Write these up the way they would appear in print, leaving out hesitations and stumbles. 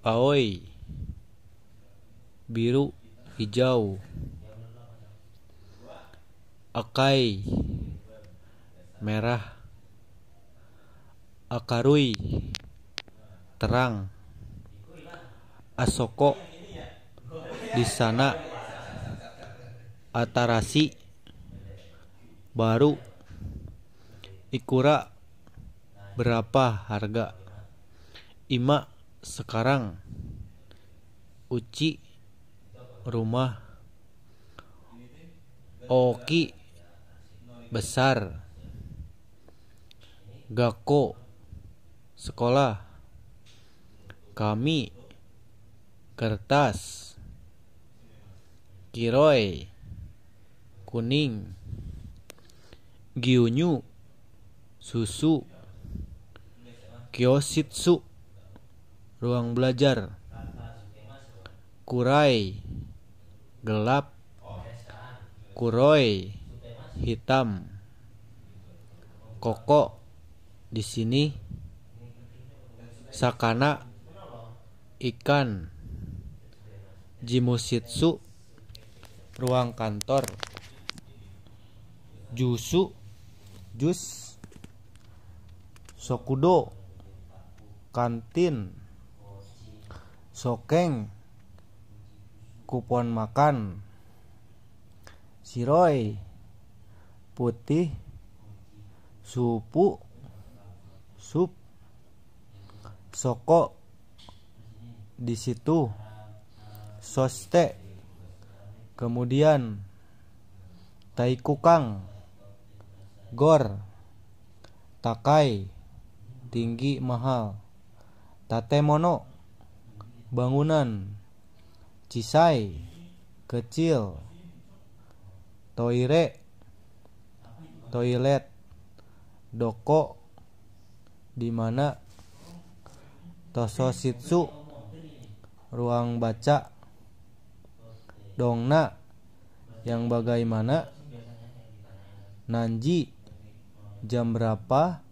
Aoi, biru, hijau. Akai, merah. Akarui, terang. Asoko, di sana. Atarasi, baru. Ikura, berapa harga. Ima, sekarang. Uci, rumah. Oki, besar. Gakko, sekolah. Kami, kertas. Kiroi, kuning. Gyunyu, susu. Kyoshitsu, ruang belajar. Kurai, gelap. Kuroi, hitam. Koko, di sini. Sakana, ikan. Jimushitsu, ruang kantor. Jusu, jus. Sokudo, kantin. Sokeng, kupon makan. Shiroi, putih. Supu, sup. Soko, di situ. Soste, kemudian. Taikukang, gor. Takai, tinggi, mahal. Tatemono, bangunan. Cisai, kecil. Toire, toilet. Doko, di mana. Tososhitsu, ruang baca. Dongna, yang bagaimana. Nanji, jam berapa.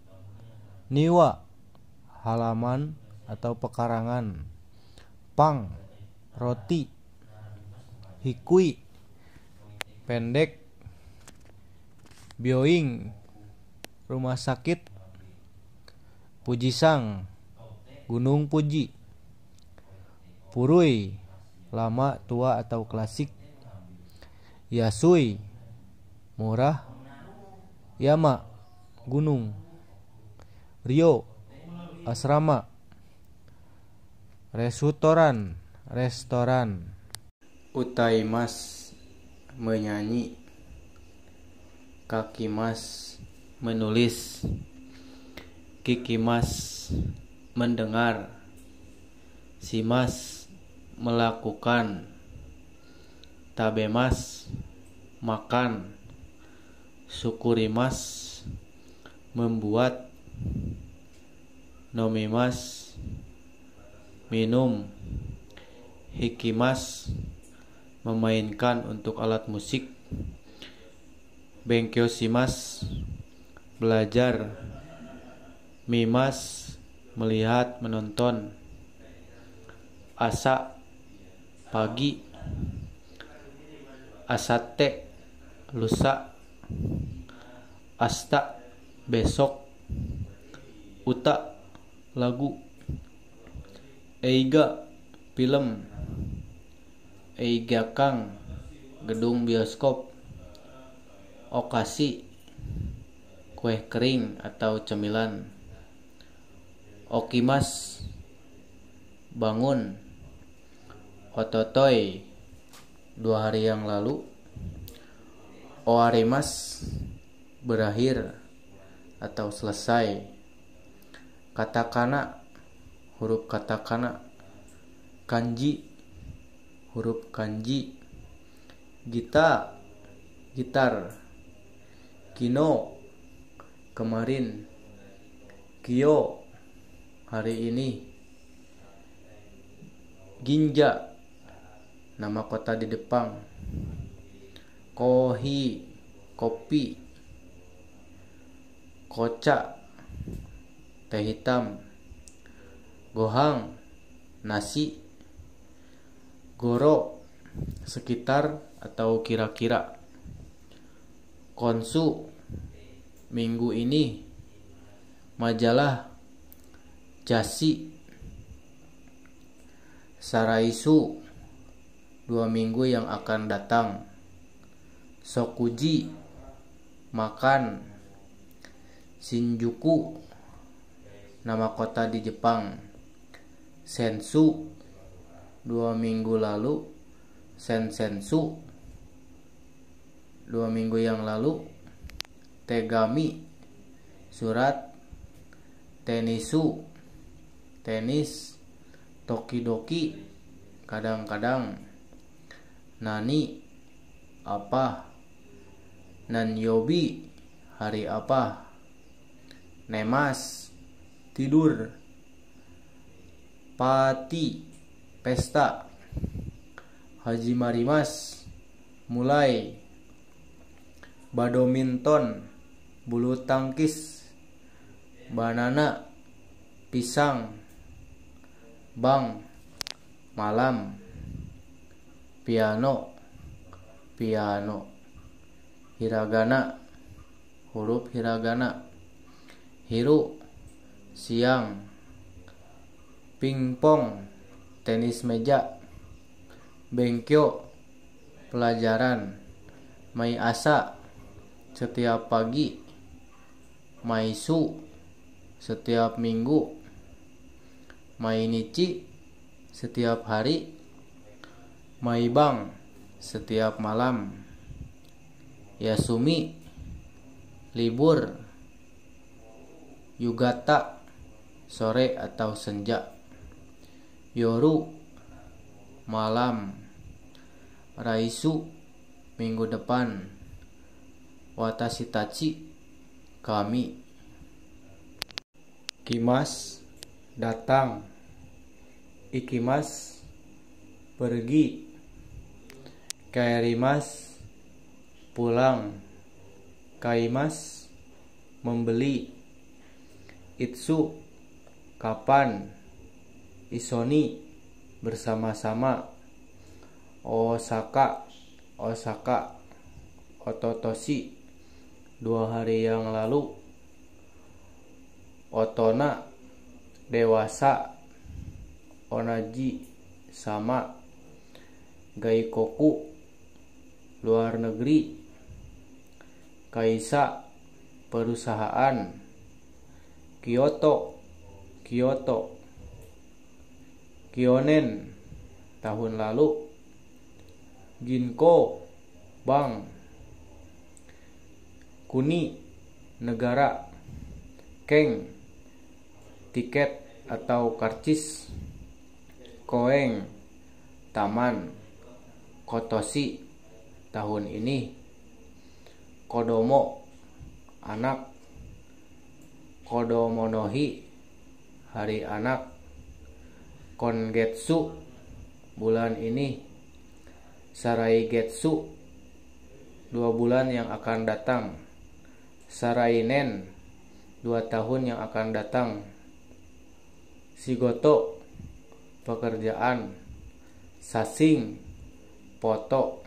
Niwa, halaman atau pekarangan. Pang, roti. Hikui, pendek. Byoing, rumah sakit. Pujisang, gunung Puji. Purui, lama, tua atau klasik. Yasui, murah. Yama, gunung. Ryo, asrama. Restoran. Utaimas, menyanyi. Kakimas, menulis. Kikimas, mendengar. Shimas, melakukan. Tabemas, makan. Sukurimas, membuat. Nomimas, minum. Hikimas, memainkan untuk alat musik. Benkyoshimas, belajar. Mimas, melihat, menonton. Asa, pagi. Asate, lusa. Asta, besok. Uta, lagu. Eiga, film. Eigakang, gedung bioskop. Okashi, kue kering atau cemilan. Okimas, bangun. Ototoi, 2 hari yang lalu. Oarimas, berakhir atau selesai. Katakana, huruf katakana. Kanji, huruf kanji. Gita, gitar. Kino, kemarin. Kyo, hari ini. Ginja, nama kota di Jepang. Kohi, kopi. Koca, teh hitam. Gohang, nasi. Goro, sekitar atau kira-kira. Konsu, minggu ini. Majalah, jasi. Saraisu, 2 minggu yang akan datang. Sokuji, makan. Shinjuku, nama kota di Jepang. Sensu, 2 minggu lalu. Sensensu, 2 minggu yang lalu. Tegami, surat. Tenisu, tenis. Tokidoki, kadang-kadang. Nani, apa. Nanyobi, hari apa. Nemas, tidur. Pati, pesta. Hajimarimas, mulai. Badminton, bulu tangkis. Banana, pisang. Bang, malam. Piano, piano. Hiragana, huruf hiragana. Hiru, siang. Pingpong, tenis meja. Bengkyo, pelajaran. Mai asa, setiap pagi. Maisu, setiap minggu. Mainichi, setiap hari. Maibang, setiap malam. Yasumi, libur. Yugata, sore atau senja. Yoru, malam. Raisu, minggu depan. Watashi tachi, kami. Kimas, datang. Ikimas, pergi. Kairimas, pulang. Kaimas, membeli. Itsu, kapan. Isoni, bersama-sama. Osaka, Osaka. Ototoshi, 2 hari yang lalu. Otona, dewasa. Onaji, sama. Gaikoku, luar negeri. Kaisa, perusahaan. Kyoto, Kyoto. Kyonen, tahun lalu. Ginko, bank. Kuni, negara. Keng, tiket atau karcis. Koeng, taman. Kotoshi, tahun ini. Kodomo, anak. Kodomonohi, hari anak. Kongetsu, bulan ini. Saraigetsu, 2 bulan yang akan datang. Sarainen, 2 tahun yang akan datang. Shigoto, pekerjaan. Sasing, foto.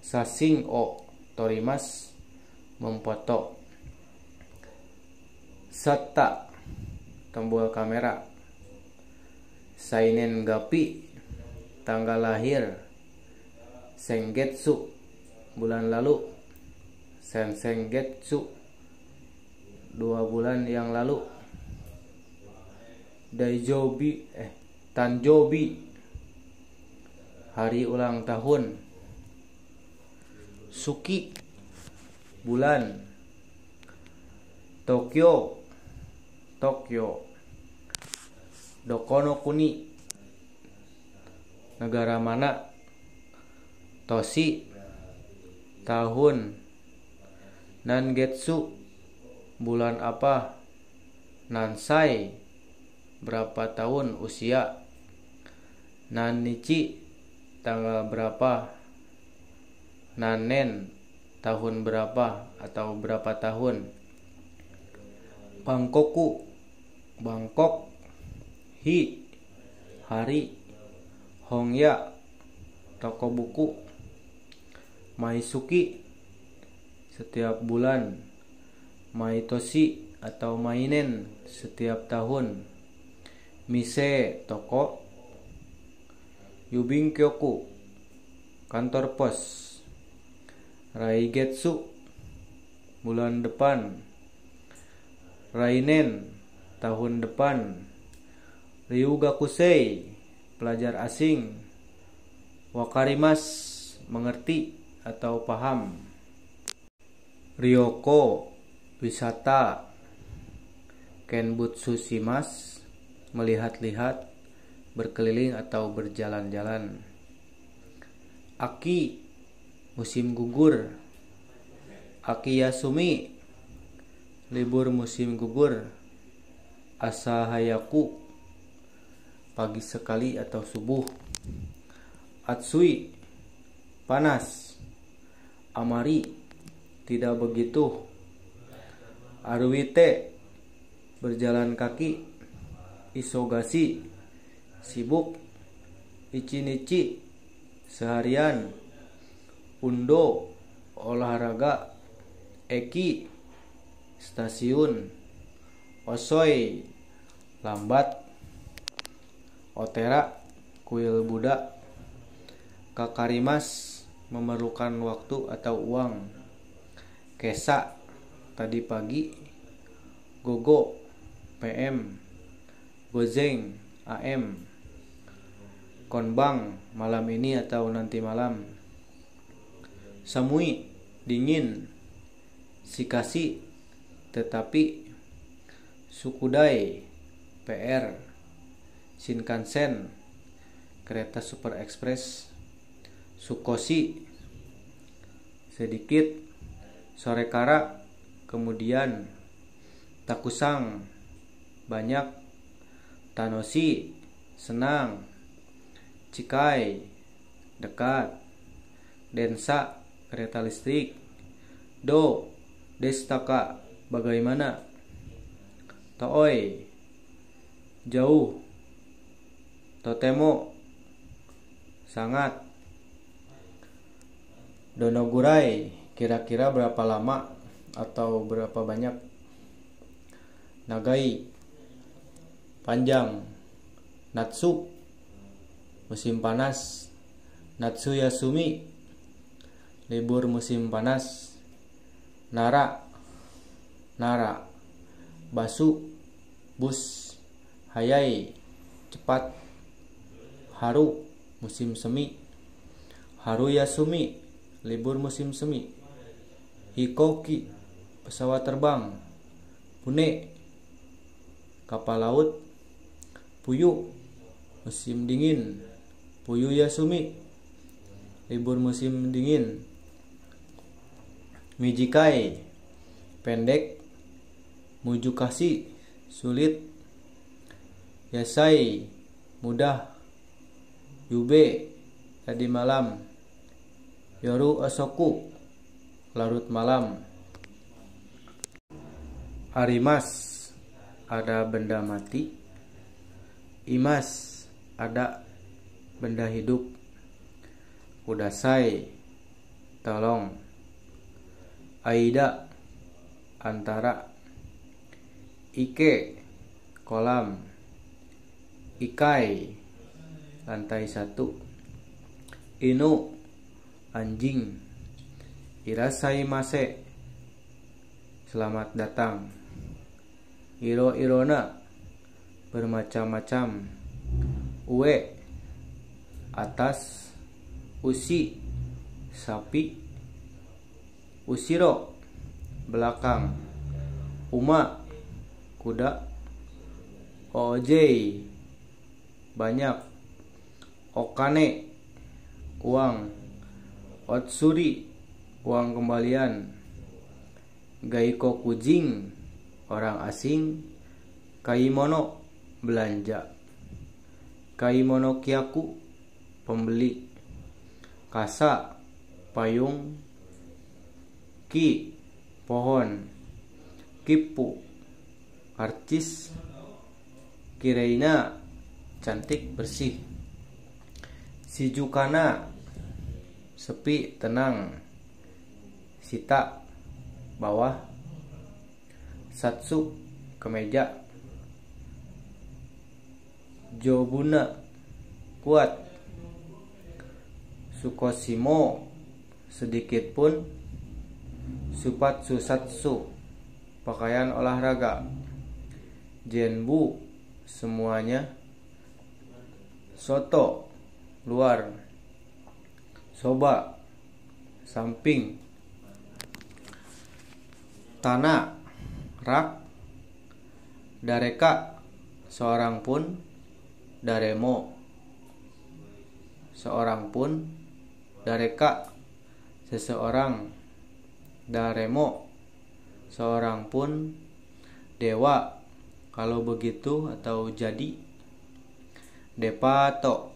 Sasing o torimas, memfoto. Sata, tombol kamera. Sainen gapi, tanggal lahir. Sengetsu, bulan lalu. Sensengetsu, 2 bulan yang lalu. Tanjobi, hari ulang tahun. Suki, bulan. Tokyo, Tokyo. Dokono kuni, negara mana. Toshi, tahun. Nangetsu, bulan apa. Nansai, berapa tahun usia. Nanichi, tanggal berapa. Nanen, tahun berapa atau berapa tahun. Bangkoku, Bangkok. Hi, hari. Hongya, toko buku. Maisuki, setiap bulan. Maitoshi atau mainen, setiap tahun. Mise, toko. Yubinkyoku, kantor pos. Raigetsu, bulan depan. Rainen, tahun depan. Ryugakusei, pelajar asing. Wakarimas, mengerti atau paham. Ryoko, wisata. Kenbutsu shimas, melihat-lihat, berkeliling atau berjalan-jalan. Aki, musim gugur. Akiyasumi, libur musim gugur. Asahayaku, pagi sekali atau subuh. Atsui, panas. Amari, tidak begitu. Aruite, berjalan kaki. Isogashi, sibuk. Ichinichi, seharian. Undo, olahraga. Eki, stasiun. Osoi, lambat. Otera, kuil Buddha. Kakarimas, memerlukan waktu atau uang. Kesa, tadi pagi. Gogo, PM. Gozeng, AM. Konbang, malam ini atau nanti malam. Samui, dingin. Shikashi, tetapi. Sukudai, PR. Shinkansen, kereta super ekspres. Sukoshi, sedikit. Sorekara, kemudian. Takusang, banyak. Tanoshi, senang. Chikai, dekat. Densa, kereta listrik. Do, destaka, bagaimana. Tooi, jauh. Totemo, sangat. Donogurai, kira-kira berapa lama atau berapa banyak. Nagai, panjang. Natsu, musim panas. Natsuyasumi, libur musim panas. Nara, nara. Basu, bus. Hayai, cepat. Haru, musim semi. Haruyasumi, libur musim semi. Hikoki, pesawat terbang. Pune, kapal laut. Puyu, musim dingin. Puyuyasumi, libur musim dingin. Mijikai, pendek. Mujukashi, sulit. Yasai, mudah. Yube, tadi malam. Yoru osoku, larut malam. Arimas, ada benda mati. Imas, ada benda hidup. Kudasai, tolong. Aida, antara. Ike, kolam. Ikai, lantai 1. Inu, anjing. Irasaimase, selamat datang. Iro-irona, bermacam-macam. Ue, atas. Ushi, sapi. Ushiro, belakang. Uma, kuda. Ojei, banyak. Okane, uang. Otsuri, uang kembalian. Gaiko kujing, orang asing. Kaimono, belanja. Kaimono kyaku, pembeli. Kasa, payung. Ki, pohon. Kipu, karcis. Kireina, cantik, bersih. Shijukana, sepi, tenang. Shita, bawah. Satsu, kemeja. Jobuna, kuat. Sukoshimo, sedikit pun. Supatsu satsu, pakaian olahraga. Jenbu, semuanya. Soto, luar. Soba, samping. Tana, rak. Dareka, seorang pun. Daremo, seorang pun. Dareka, seseorang. Daremo, seorang pun. Dewa, kalau begitu atau jadi. Depato,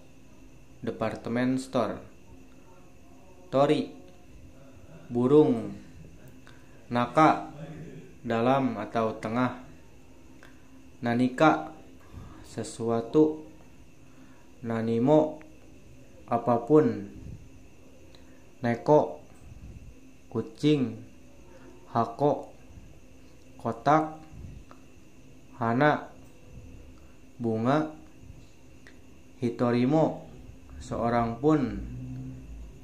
departemen store. Tori, burung. Naka, dalam atau tengah. Nanika, sesuatu. Nanimo, apapun. Neko, kucing. Hako, kotak. Hana, bunga. Hitorimo, seorang pun.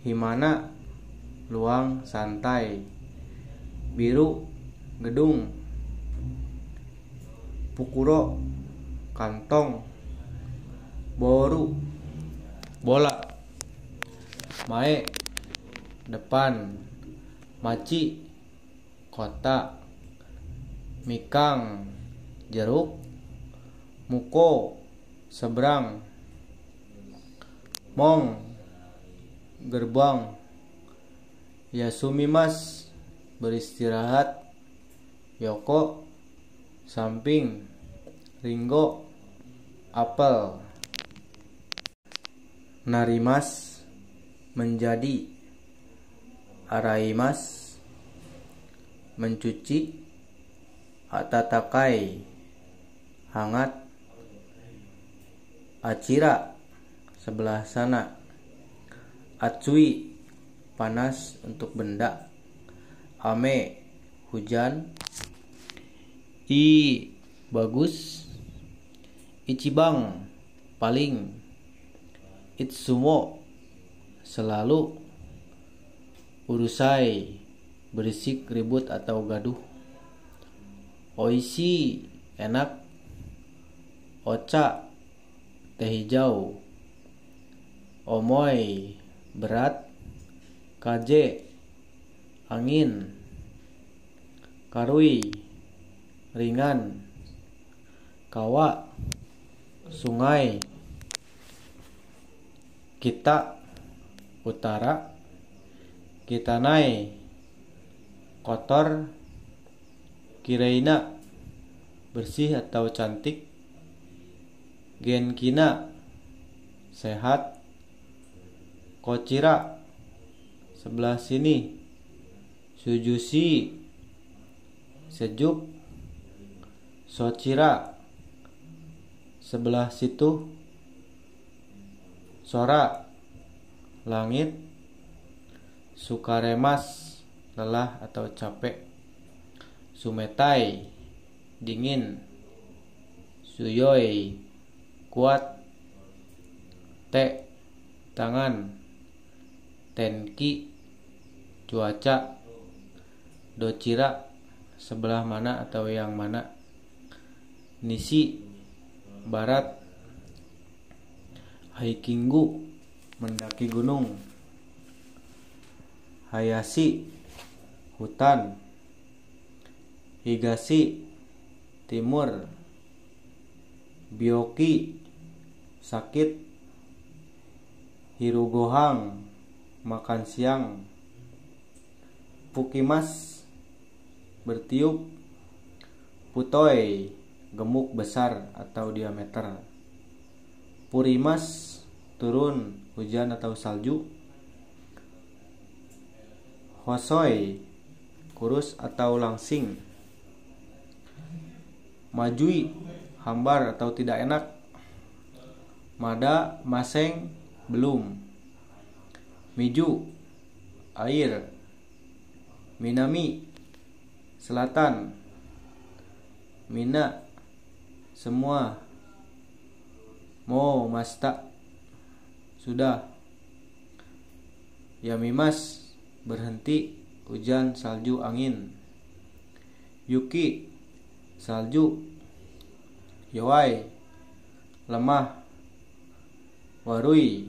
Himana, luang, santai. Biru, gedung. Pukuro, kantong. Boru, bola. Mae, depan. Maci, kota. Mikang, jeruk. Muko, seberang. Mong, gerbang. Yasumimas, beristirahat. Yoko, samping. Ringo, apel. Narimas, menjadi. Araimas, mencuci. Atatakai, hangat. Achira, sebelah sana. Atsui, panas untuk benda. Ame, hujan. I, bagus. Ichibang, paling. Itsumo, selalu. Urusai, berisik, ribut atau gaduh. Oishi, enak. Ocha, teh hijau. Omoi, berat. Kaje, angin. Karui, ringan. Kawa, sungai. Kita, utara. Kitanai, kotor. Kireina, bersih atau cantik. Genkina, sehat. Kochira, sebelah sini. Sujushi, sejuk. Sochira, sebelah situ. Sora, langit. Sukaremas, lelah atau capek. Sumetai, dingin. Suyoi, kuat. Te, tangan. Tenki, cuaca. Dochira, sebelah mana atau yang mana. Nishi, barat. Hikingu, mendaki gunung. Hayashi, hutan. Higashi, timur. Byoki, sakit. Hirugohang, makan siang. Fukimas, bertiup. Putoi, gemuk besar atau diameter. Purimas, turun, hujan atau salju. Hosoi, kurus atau langsing. Majui, hambar atau tidak enak. Mada maseng belum. Miju air. Minami selatan. Mina semua. Mo masta sudah. Yamimas berhenti, hujan, salju, angin. Yuki salju. Yowai lemah. Warui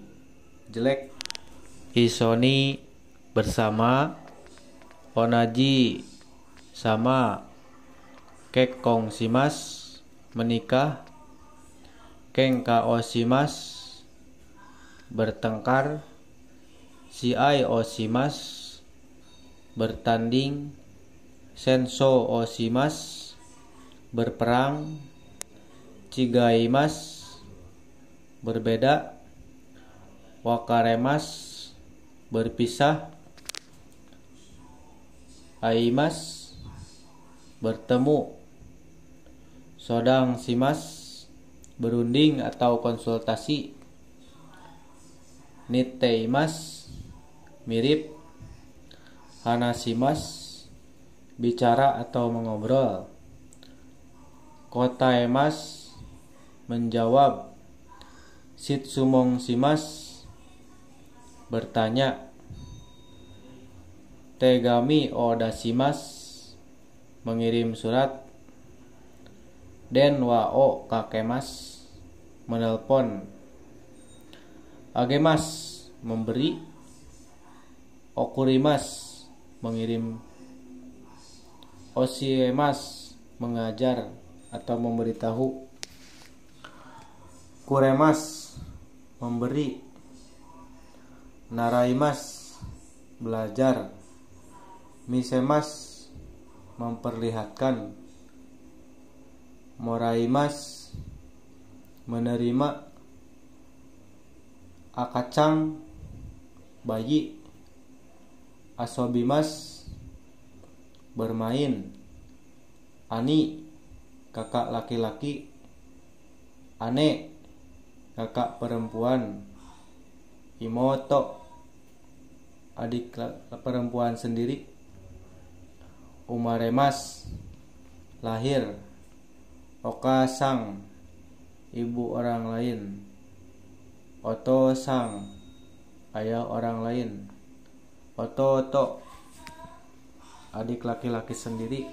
jelek. Isoni bersama. Onaji sama. Kekkong shimas menikah. Kengka oshimas bertengkar. Shiai oshimas bertanding. Senso oshimas berperang. Chigaimas berbeda. Wakaremas berpisah. Aimas bertemu. Sodang simas berunding atau konsultasi. Nitteimas mirip. Hanashimas bicara atau mengobrol. Kotaemas menjawab. Shitsumon shimas bertanya. Tegami o dashimas mengirim surat. Den wa o kakemas menelpon. Agemas memberi. Okurimas mengirim. Oshiemas mengajar atau memberitahu. Kuremas memberi. Naraimas belajar. Misemas memperlihatkan. Moraimas menerima. Akacang bayi. Asobimas bermain. Ani kakak laki-laki. Ane kakak perempuan. Imoto adik perempuan sendiri. Umaremas lahir. Okasang ibu orang lain. Otosang ayah orang lain. Ototo adik laki-laki sendiri.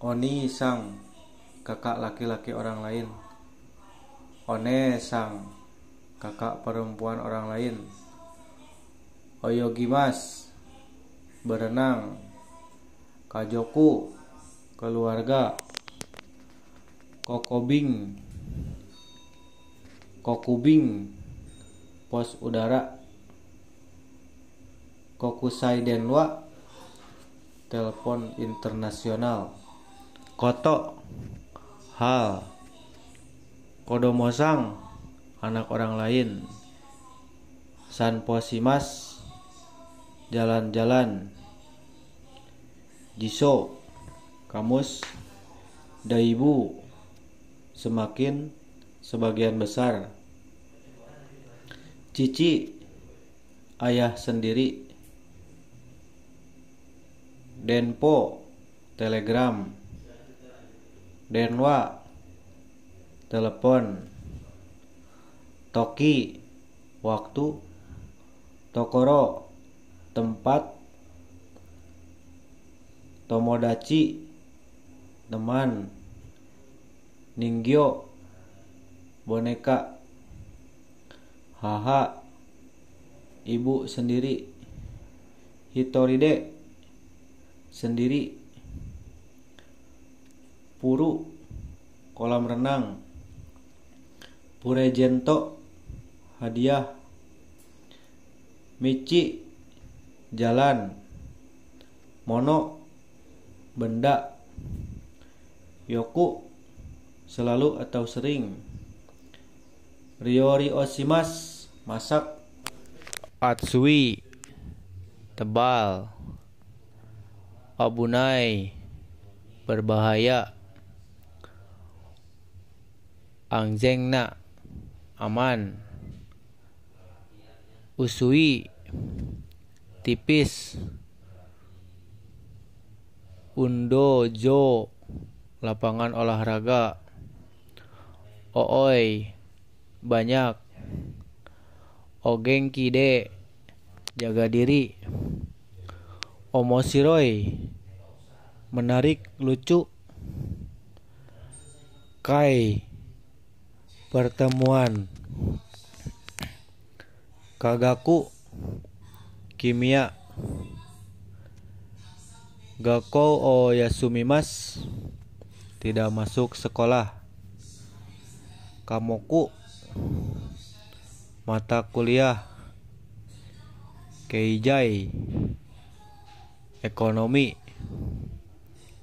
Oni sang kakak laki-laki orang lain. One sang kakak perempuan orang lain. Oyogimas berenang. Kajoku keluarga. Kokubing pos udara. Kokusai denwa telepon internasional. Koto hal. Kodomosang anak orang lain. Sanposimas jalan-jalan. Jiso kamus. Daibu semakin, sebagian besar. Cici ayah sendiri. Denpo telegram. Denwa telepon. Toki waktu. Tokoro tempat. Tomodachi teman. Ningyo boneka. Haha ibu sendiri. Hitoride sendiri. Puru kolam renang. Purejento hadiah. Michi jalan. Mono benda. Yoku selalu atau sering. Ryori oshimas masak. Atsui tebal. Abunai berbahaya. Angjengna aman. Usui tipis. Undojo lapangan olahraga. Ooi banyak. Ogenki de jaga diri. Omoshiroi menarik, lucu. Kai pertemuan. Kagaku kimia. Gakkou o yasumimasu tidak masuk sekolah. Kamoku mata kuliah. Keijai ekonomi.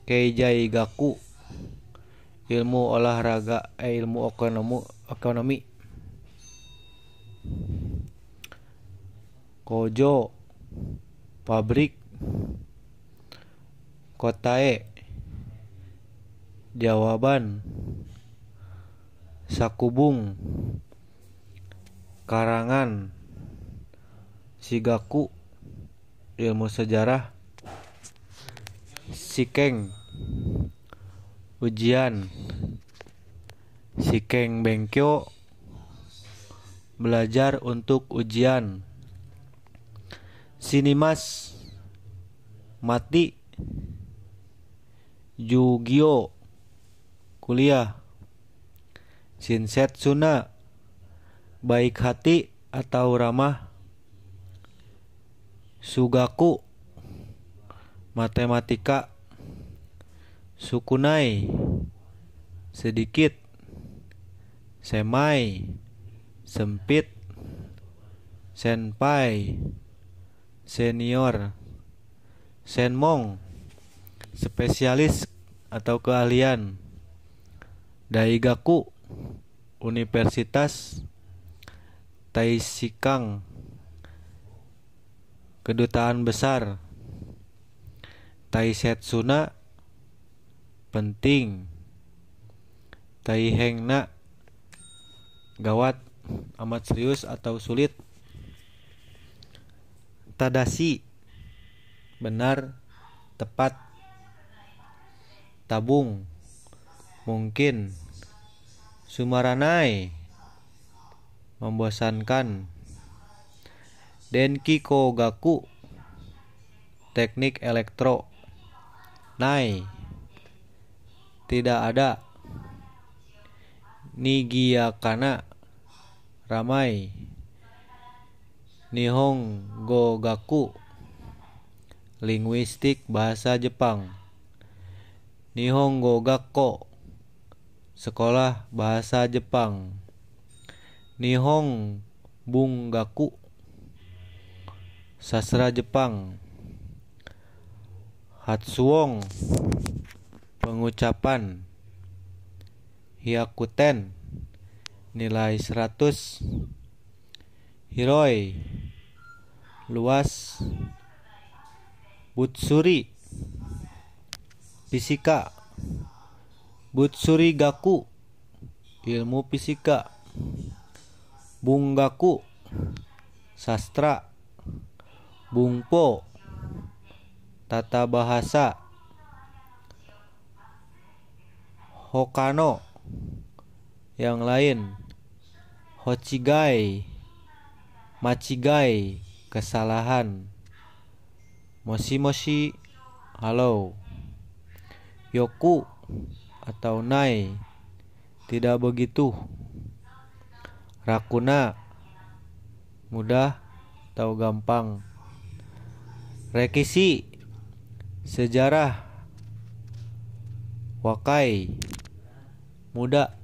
Keijai gaku ilmu olahraga, ilmu ekonomi. Kojo pabrik. Kotae jawaban. Sakubung karangan. Shigaku ilmu sejarah. Shikeng ujian. Shikeng benkyo belajar untuk ujian. Shinimas mati. Jugyo kuliah. Shinsetsuna baik hati atau ramah. Sugaku matematika. Sukunai sedikit. Semai sempit. Senpai senior. Senmong spesialis atau keahlian. Daigaku universitas. Taishikang kedutaan besar. Taisetsuna penting. Taihengna gawat, amat serius atau sulit. Tadashi benar, tepat. Tabung mungkin. Sumaranai membosankan. Denki kogaku teknik elektro. Nai tidak ada. Nigiyakana ramai. Nihongo gaku linguistik bahasa Jepang. Nihongo gakko sekolah bahasa Jepang. Nihon bungaku sastra Jepang. Hatsuong pengucapan. Hyakuten nilai 100. Hiroi luas. Butsuri fisika. Butsuri gaku ilmu fisika. Bungaku sastra. Bungpo tata bahasa. Hokano yang lain. Hochigai machigai kesalahan. Moshi-moshi halo. Yoku atau nai tidak begitu. Rakuna mudah atau gampang. Rekishi sejarah. Wakai muda.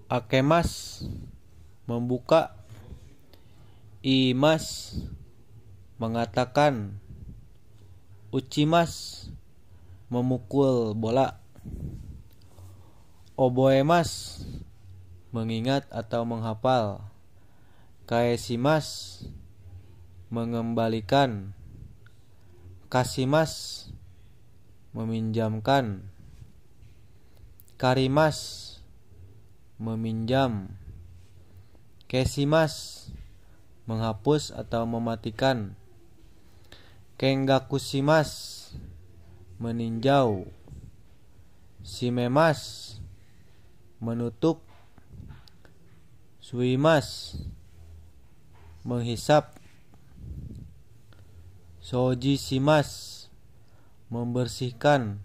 Akemas membuka. Imas mengatakan. Uchimas memukul bola. Oboemas mengingat atau menghafal. Kaesimas mengembalikan. Kasimas meminjamkan. Karimas, meminjam. Kesimas, menghapus atau mematikan. Kenggakusimas, meninjau. Simemas, menutup. Suimas, menghisap. Sojisimas, membersihkan.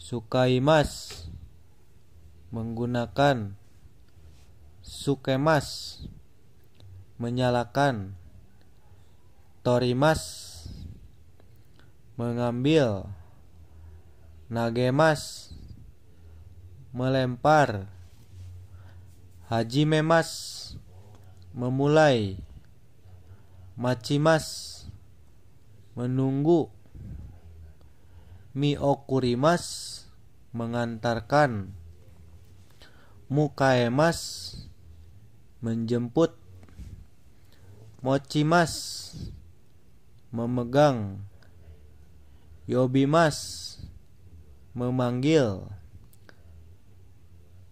Sukaimas, menggunakan. Sukemas, menyalakan. Torimas, mengambil. Nagemas, melempar. Hajimemas, memulai. Machimas, menunggu. Miokurimas, mengantarkan. Mukaemas, menjemput. Mochimas, memegang. Yobimas, memanggil.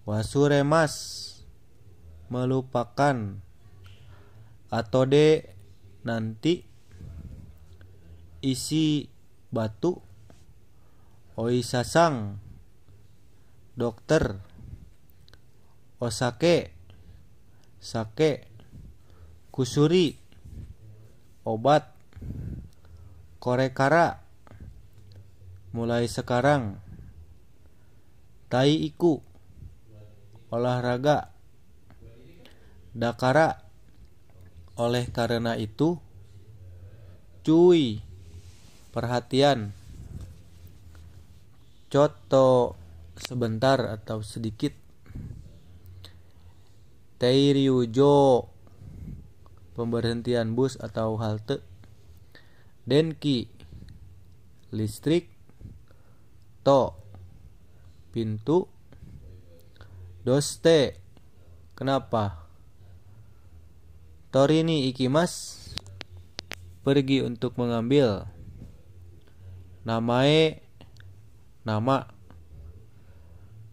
Wasuremas, melupakan. Atode, nanti. Isi, batu. Oisasang, dokter. Osake, sake. Kusuri, obat. Korekara, mulai sekarang. Tai-iku, olahraga. Dakara, oleh karena itu. Cui, perhatian. Coto, sebentar atau sedikit. Teiryujo, pemberhentian bus atau halte. Denki, listrik. To, pintu. Doste, kenapa. Torini ikimas, pergi untuk mengambil. Namae, nama.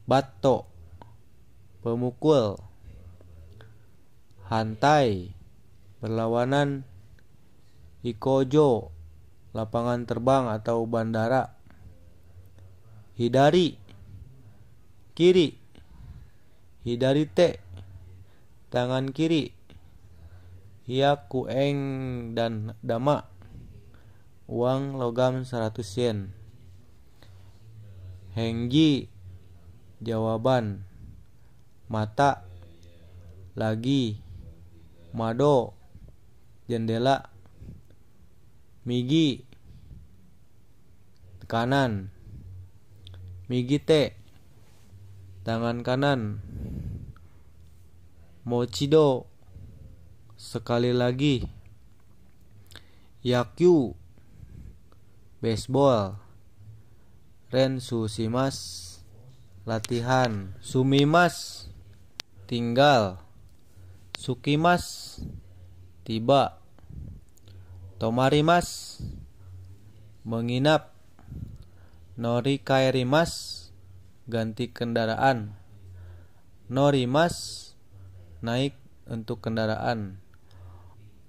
Batto, pemukul. Hantai, berlawanan. Ikojo, lapangan terbang atau bandara. Hidari, kiri. Hidarite, tangan kiri. Hyakueng dan dama, uang logam 100 yen. Henggi, jawaban. Mata, lagi. Mado, jendela. Migi, kanan. Migite, tangan kanan. Mochido, sekali lagi. Yakyu, baseball. Rensu shimas, latihan. Sumimas, tinggal. Sukimas, tiba. Tomarimas, menginap. Norikaerimas, ganti kendaraan. Norimas, naik untuk kendaraan.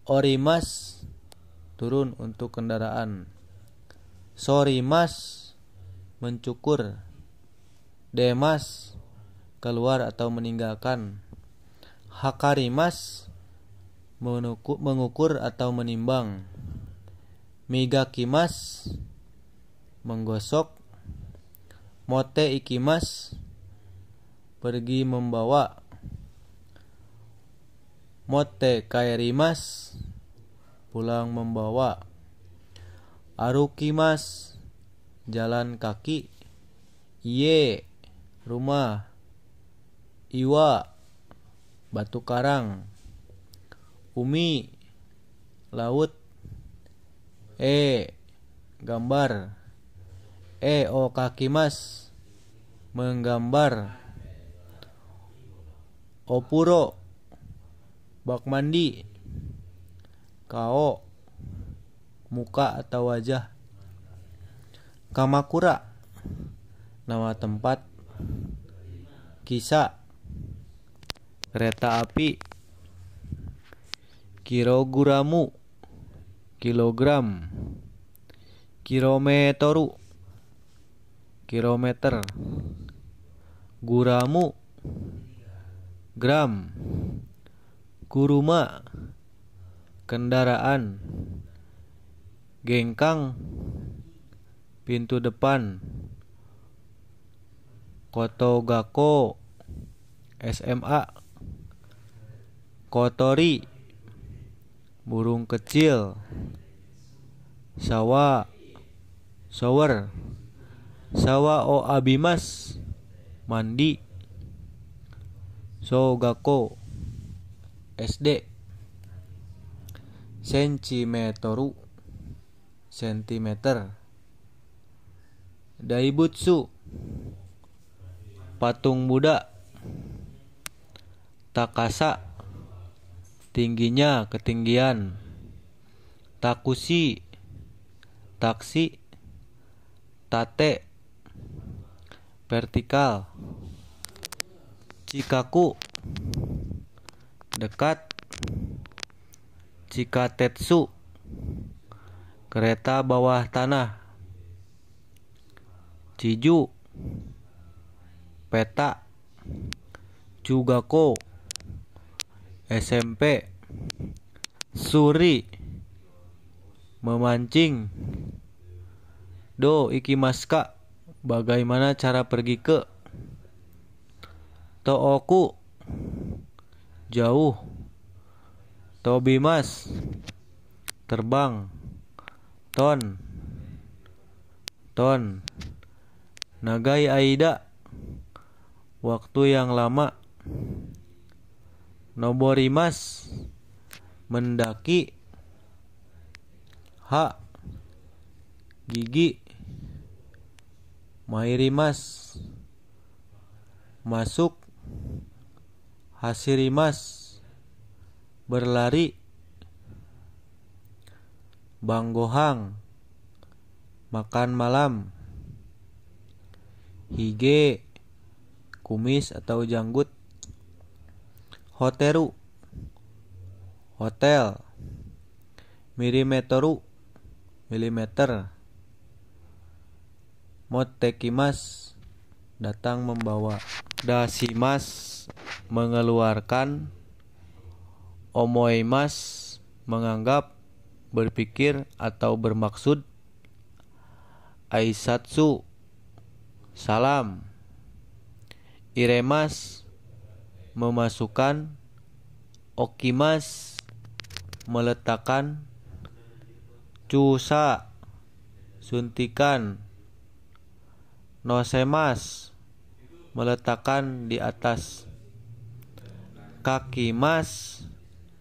Orimas, turun untuk kendaraan. Sorimas, mencukur. Demas, keluar atau meninggalkan. Hakarimas, mengukur atau menimbang. Migakimas, menggosok. Mote ikimas, pergi membawa. Mote kaerimas, pulang membawa. Arukimas, jalan kaki. Ie, rumah. Iwa, batu karang. Umi, laut. Gambar. Okakimas, menggambar. Opuro, bak mandi. Kao, muka atau wajah. Kamakura, nama tempat. kisa, kereta api, kiroguramu, kilogram, kilometeru, kilometer, guramu, gram, kuruma, kendaraan, gengkang, pintu depan, kotogako, SMA, kotori, burung kecil, sawa, shower, sawa o abimas, mandi, sogako, SD, sentimeteru, sentimeter, daibutsu, patung Buddha, takasa, tingginya, ketinggian, takushi, taksi, tate, vertikal, cikaku, dekat, cikatetsu, kereta bawah tanah, ciju, peta, cugako, SMP, suri, memancing, do ikimaska, bagaimana cara pergi ke, tooku, jauh, tobimas, terbang, ton, nagai aida, waktu yang lama, noborimas, mendaki, ha, gigi, mairimas, masuk, hasirimas, berlari, banggohang, makan malam, hige, kumis atau janggut, hoteru, hotel, milimeteru, milimeter, motekimas, datang membawa, dasimas, mengeluarkan, omoimas, menganggap, berpikir atau bermaksud, aisatsu, salam, iremas, memasukkan, okimas, meletakkan, cusa, suntikan, nosemas, meletakkan di atas, kakimas,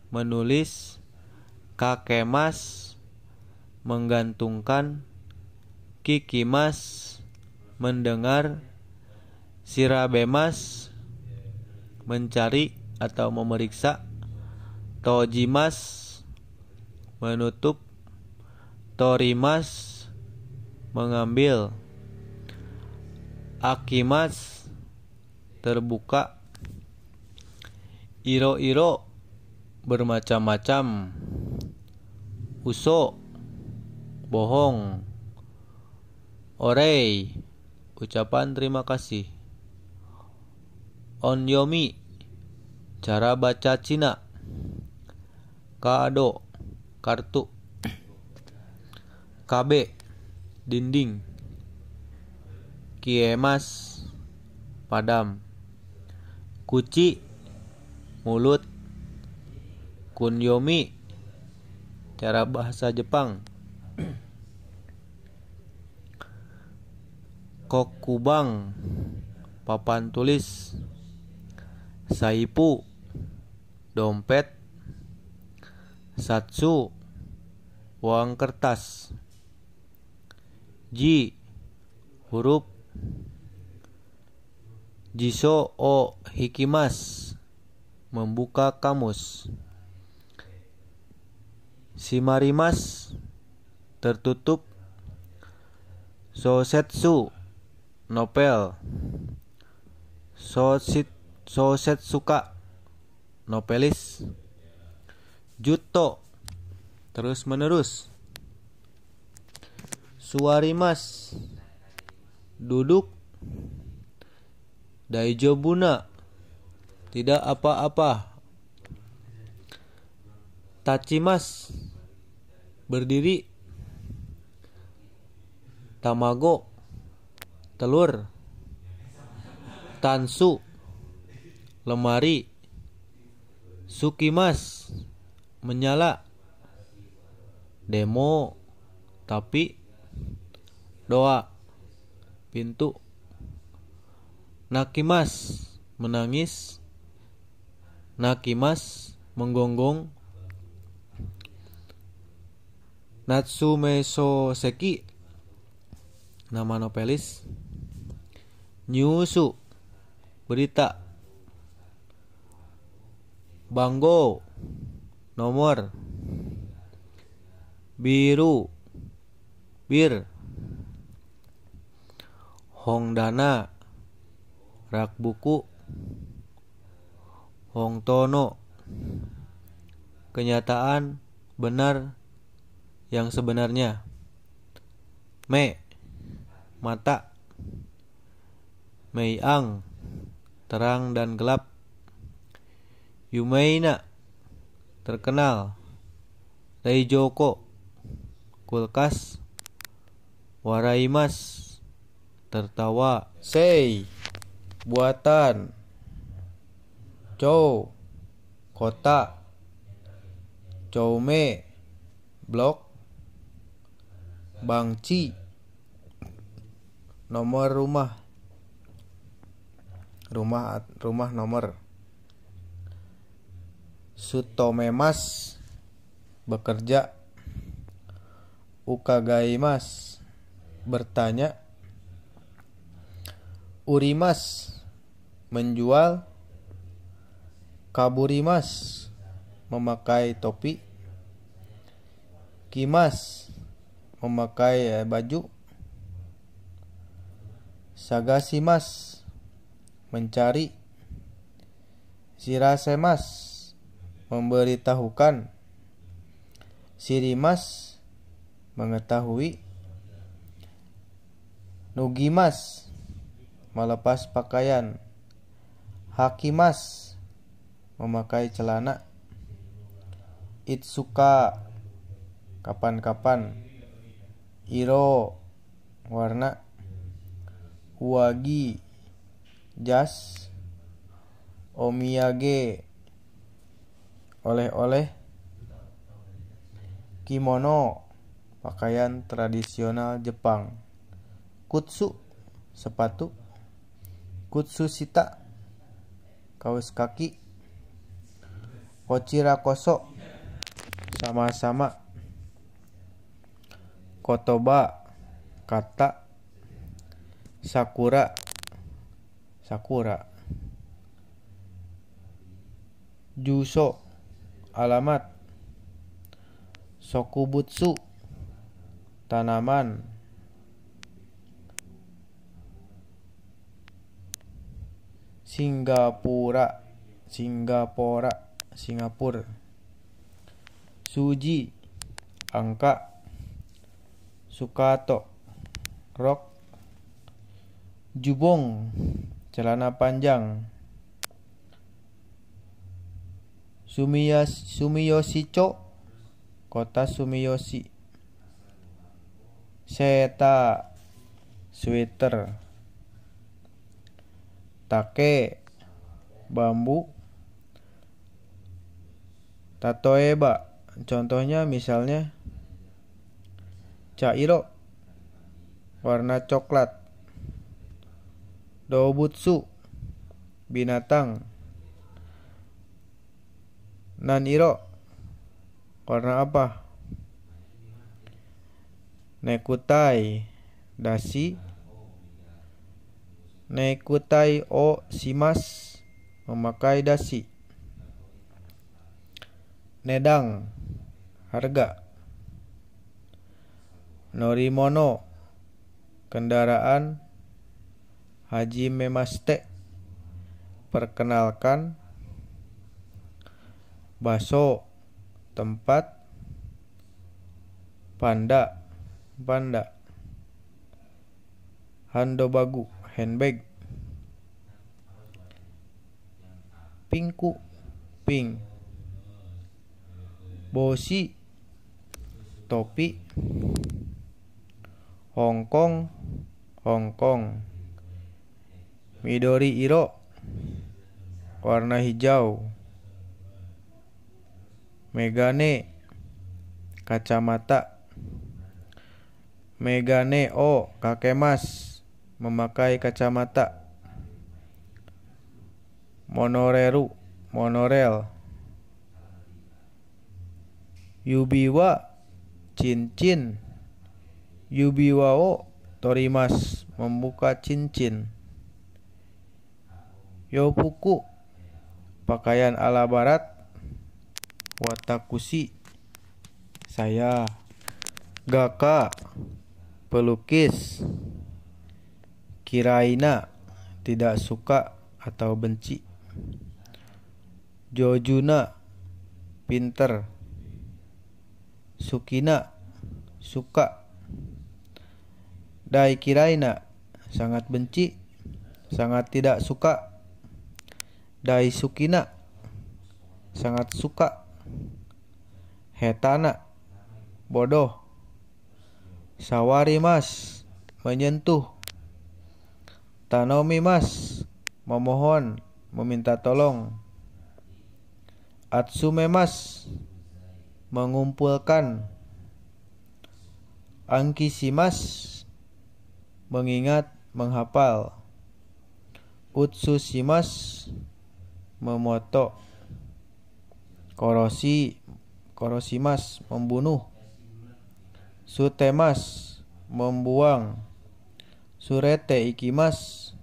menulis, kakemas, menggantungkan, kikimas, mendengar, sirabemas, mencari atau memeriksa, tojimas, menutup, torimas, mengambil, akimas, terbuka, iro-iro, bermacam-macam, uso, bohong, orei, ucapan terima kasih, onyomi, cara baca Cina, kado, kartu, kabe, dinding, kiemas, padam, kuci, mulut, kunyomi, cara bahasa Jepang, kokubang, papan tulis, saipu, dompet, satsu, uang kertas, ji, huruf, jiso o hikimas, membuka kamus, shimarimas, tertutup, sosetsu, novel, Sosetsuka Novelis Jutto terus menerus. Suwarimas duduk. Daijobuna tidak apa-apa. Tachimas berdiri. Tamago telur. Tansu lemari. Sukimas menyala. Demo tapi. Doa pintu. Nakimas menangis. Nakimas menggonggong. Natsumeso Seki nama novelis. Nyusu berita. Banggo nomor. Biru bir. Hongdana rak buku. Hongtono kenyataan benar yang sebenarnya. Me mata. Meiang terang dan gelap. Yumeina terkenal. Reijoko kulkas. Waraimas tertawa. Sei buatan. Chou kota. Choume blok. Bangci nomor rumah. Rumah nomor. Sutomemas bekerja. Ukagaimas bertanya. Urimas menjual. Kaburimas memakai topi. Kimas memakai baju. Sagasimas mencari. Shirasemas memberitahukan. Shirimas mengetahui. Nugimas melepas pakaian. Hakimas memakai celana. Itsuka kapan-kapan. Iro warna. Uwagi jas. Omiyage oleh-oleh. Kimono pakaian tradisional Jepang. Kutsu sepatu. Kutsushita kaos kaki. Kochirakoso sama-sama. Kotoba kata. Sakura Juso alamat. Shokubutsu tanaman. Singapura Singapura. Suji angka. Sukato rok. Jubong celana panjang. Sumiyoshicho kota Sumiyoshi. Seta sweater. Take bambu. Tatoeba contohnya misalnya. Chairo warna coklat. Doubutsu binatang. Naniro warna apa? Nekutai dasi. Nekutai o shimas memakai dasi. Nedang harga. Norimono kendaraan. Hajimemashite perkenalkan, baso, tempat, panda, panda, handobagu, handbag, pingku, pink, bosi, topi, Hongkong, Hongkong, midori iro, warna hijau, megane, kacamata, megane o kakemas, memakai kacamata, monoreru, monorel, yubiwa, cincin, yubiwao, torimas, membuka cincin, yofuku, pakaian ala barat, watakushi, saya, gaka, pelukis, kiraina, tidak suka atau benci, jojuna, pinter, sukina, suka, daikiraina, sangat benci, sangat tidak suka, daisukina, sangat suka, hetana, bodoh, sawarimas, menyentuh, tanomimas, memohon, meminta tolong, atsumemas, mengumpulkan, angkisimas, mengingat, menghafal, utsushimas, memoto, korosimas, membunuh, sutemas, membuang, surete ikimas,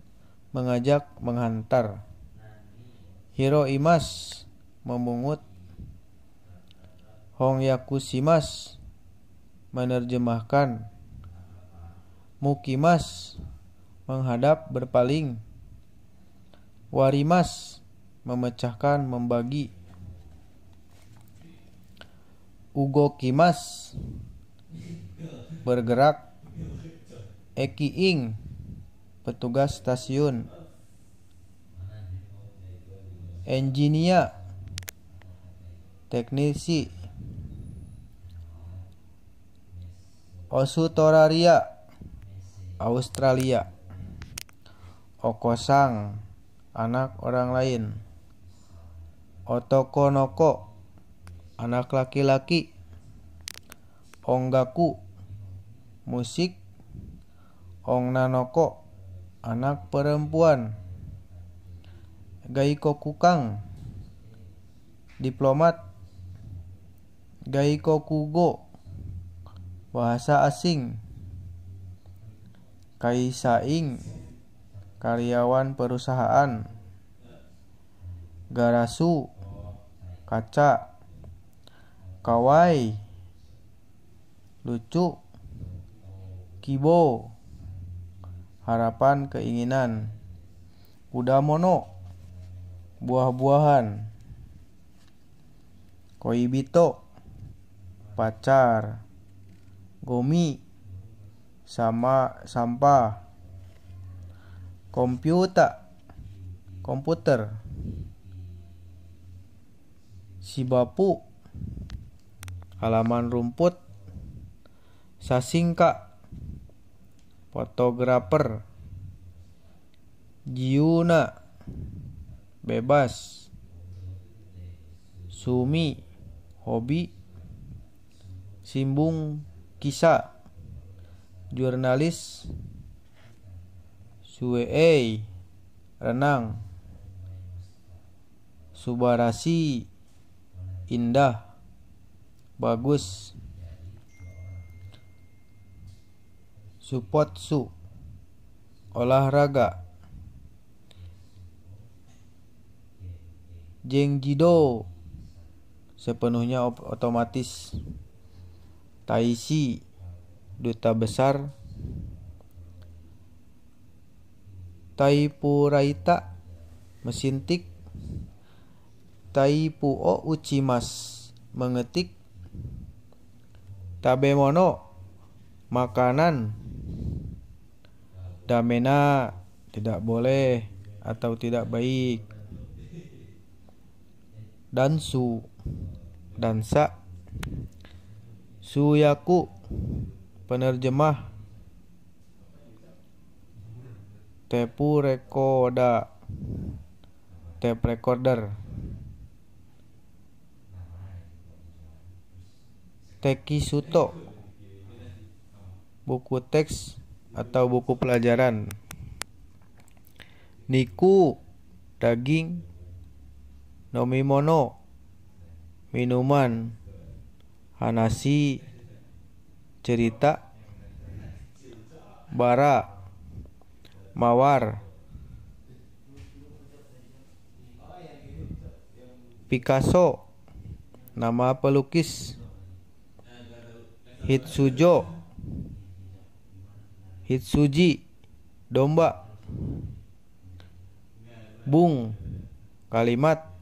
mengajak, menghantar, hiroimas, memungut, hongyakushimas, menerjemahkan, mukimas, menghadap, berpaling, warimas, memecahkan, membagi, ugokimas, bergerak, ekiing, petugas stasiun, engineer, teknisi, osutoraria, Australia, okosang, anak orang lain, otokonoko, anak laki-laki, ongaku, musik, ongnanoko, anak perempuan, gaikokukang, diplomat, gaikokugo, bahasa asing, kaisaing, karyawan perusahaan, garasu, kaca, kawai, lucu, kibo, harapan, keinginan, kudamono, buah-buahan, koibito, pacar, gomi, sama, sampah, komputer, sibapu, halaman rumput, sasingka, fotografer, jiuna, bebas, sumi, hobi, simbung, kisah, jurnalis, suei, renang, subarasi, indah, bagus, supotsu, olahraga, jengjido, sepenuhnya otomatis, taisi, duta besar, taipuraita, mesin tik. Taipuo uchimas, mengetik. Tabemono, makanan. Damena, tidak boleh atau tidak baik. Dansu, dansa. Suyaku, penerjemah. Tepu rekoda, tape recorder. Tekisuto, buku teks atau buku pelajaran. Niku, daging. Nomimono, minuman. Hanasi, cerita. Bara, mawar. Picasso, nama pelukis. Hitsujo, hitsuji, domba. Bung, kalimat.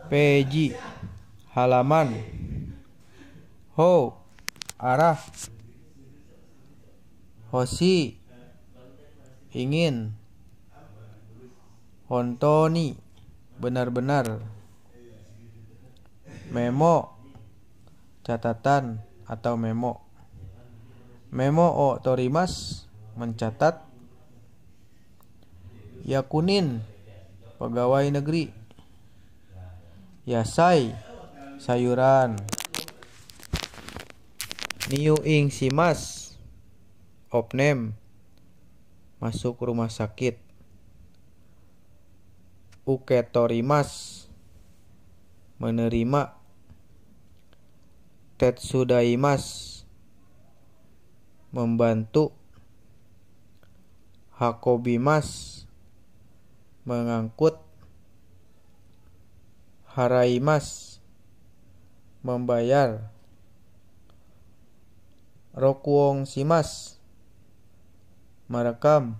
Peji, halaman. Ho, arah. Hoshi, ingin. Hontoni, benar-benar. Memo, catatan atau memo. Memo o torimas, mencatat. Yakunin, pegawai negeri. Yasai, sayuran. Niu ing simas, opname, masuk rumah sakit. Uketorimas, menerima. Tetsudaimas, membantu. Hakobimas, mengangkut. Haraimas, membayar. Rokuong simas, merekam.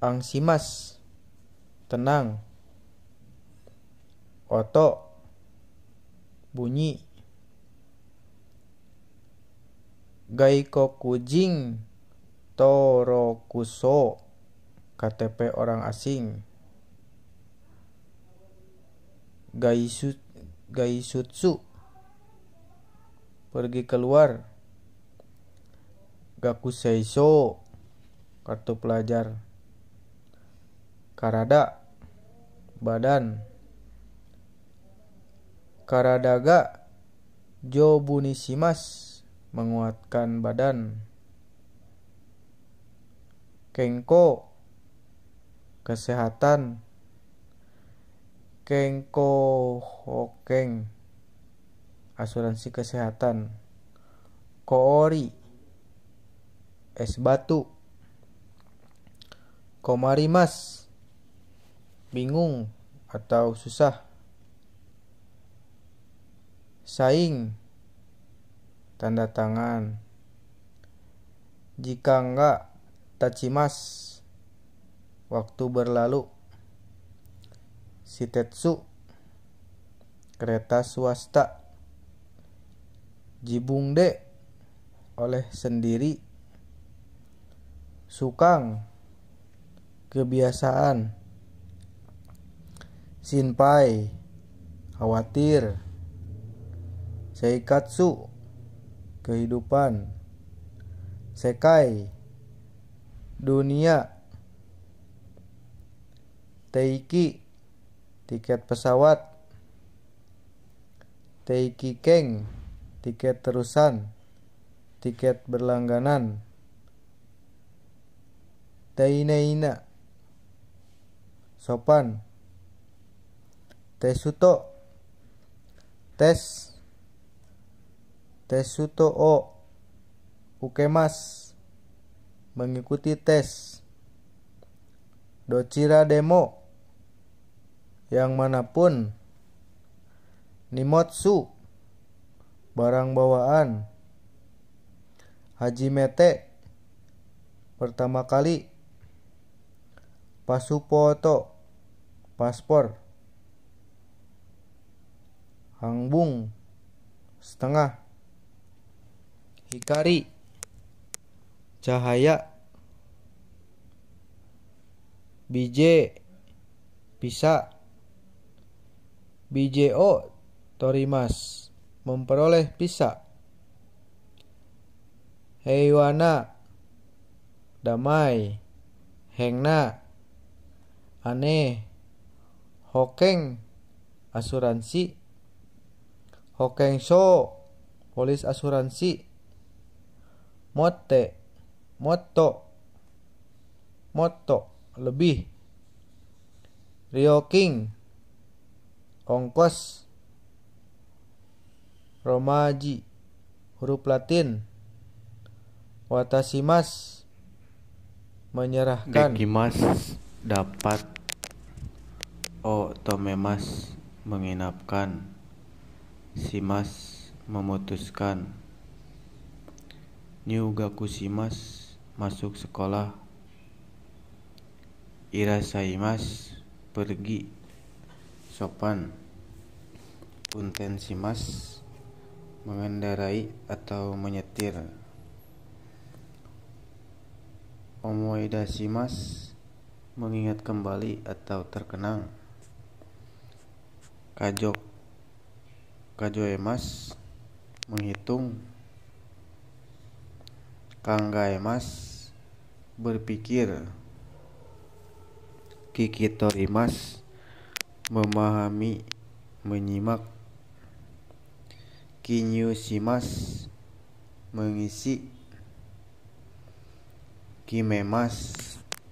Angsimas, tenang. Oto, bunyi. Gaikokujing Torokuso, KTP orang asing. Gaisutsu, pergi keluar. Gakuseiso, kartu pelajar. Karada, badan. Karadaga jobunisimas, menguatkan badan. Kenko, kesehatan. Kenko hokeng, asuransi kesehatan. Koori, es batu. Komarimas, bingung atau susah. Saing, tanda tangan. Jika enggak, tachimas, waktu berlalu. Shitetsu, kereta swasta. Jibungde, oleh sendiri. Sukang, kebiasaan. Shinpai, khawatir. Seikatsu, kehidupan. Sekai, dunia. Teiki, tiket pesawat. Teikikeng, tiket terusan, tiket berlangganan. Teineina, sopan. Tesuto, tes. Tesuto o ukemas, mengikuti tes. Dochira demo, yang manapun. Nimotsu, barang bawaan. Hajimete, pertama kali. Pasupoto, paspor. Hangbung, setengah. Hikari, cahaya. Bije, bisa. Bijeo, torimas, memperoleh bisa. Heiwana, damai. Hengna, aneh. Hokeng, asuransi. Hokengso, polis asuransi. Motte, motto, lebih. Ryoking, ongkos. Romaji, huruf Latin. Watashimas, menyerahkan. Dekimas, dapat. Tomemas, menginapkan. Shimas, memutuskan. Nyugakushimas, masuk sekolah. Irasaimas, pergi. Sopan. Untenshimas, mengendarai atau menyetir. Omoidashimas, mengingat kembali atau terkenang. Kajoemas, menghitung. Kanggaemas, berpikir. Kikitorimas, memahami, menyimak. Kinyushimas, mengisi. Kimemas,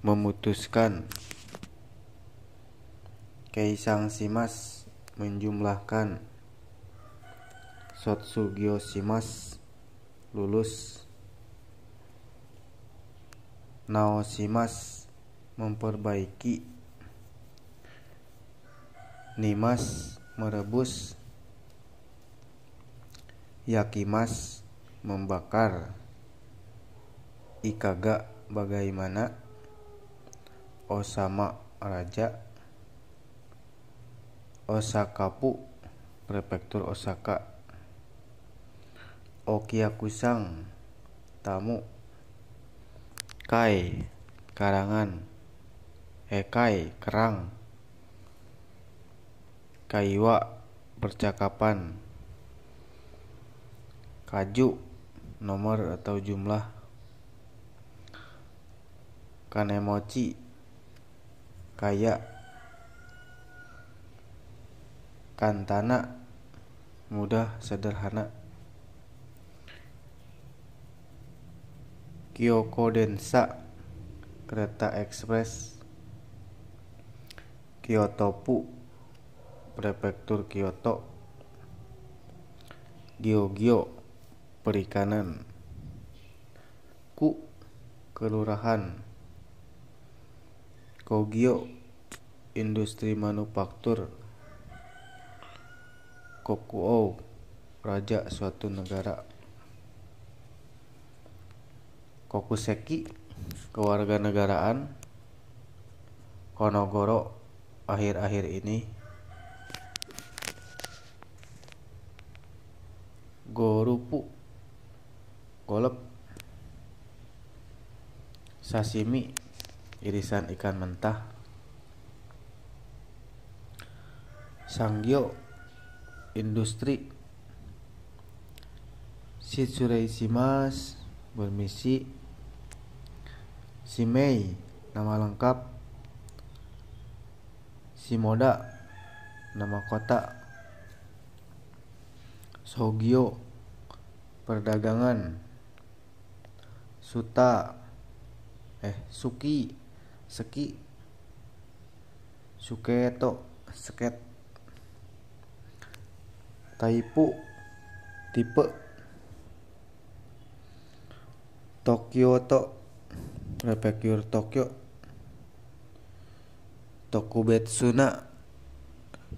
memutuskan. Keisangshimas, menjumlahkan. Sotsugyoshimas, lulus. Naoshimas, memperbaiki. Nimas, merebus. Yakimas, membakar. Ikaga, bagaimana. Osama, raja. Osakapu, prefektur Osaka. Okyakusang, tamu. Kai, karangan. Kai, kerang. Kaiwa, percakapan. Kaju, nomor atau jumlah. Kanemochi, kaya. Kantana, mudah, sederhana. Kyokodensa, kereta ekspres. Kyotopu, prefektur Kyoto. Gyogyo, perikanan. Ku, kelurahan. Kogyo, industri manufaktur. Kokuo, raja suatu negara. Kokuseki, kewarganegaraan. Konogoro, akhir-akhir ini. Gorupu, golep. Sashimi, irisan ikan mentah. Sanggyo, industri. Shitsureishimasu, bermisi. Shimei, nama lengkap. Shimoda, nama kota. Sogyo, perdagangan. Suki, seki. Suketo, sket. Taipu, tipe. Tokyoto, prefektur Tokyo. Tokubetsuna,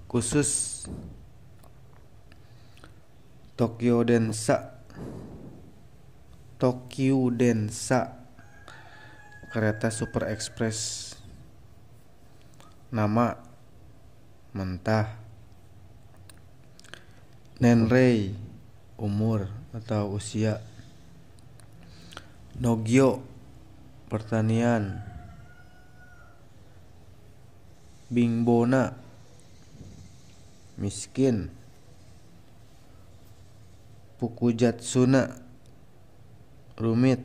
khusus. Tokyo Densa, kereta super ekspres. Nama mentah. Nenrei umur atau usia. Nogyo pertanian. Bingbona miskin. Pukujatsuna rumit.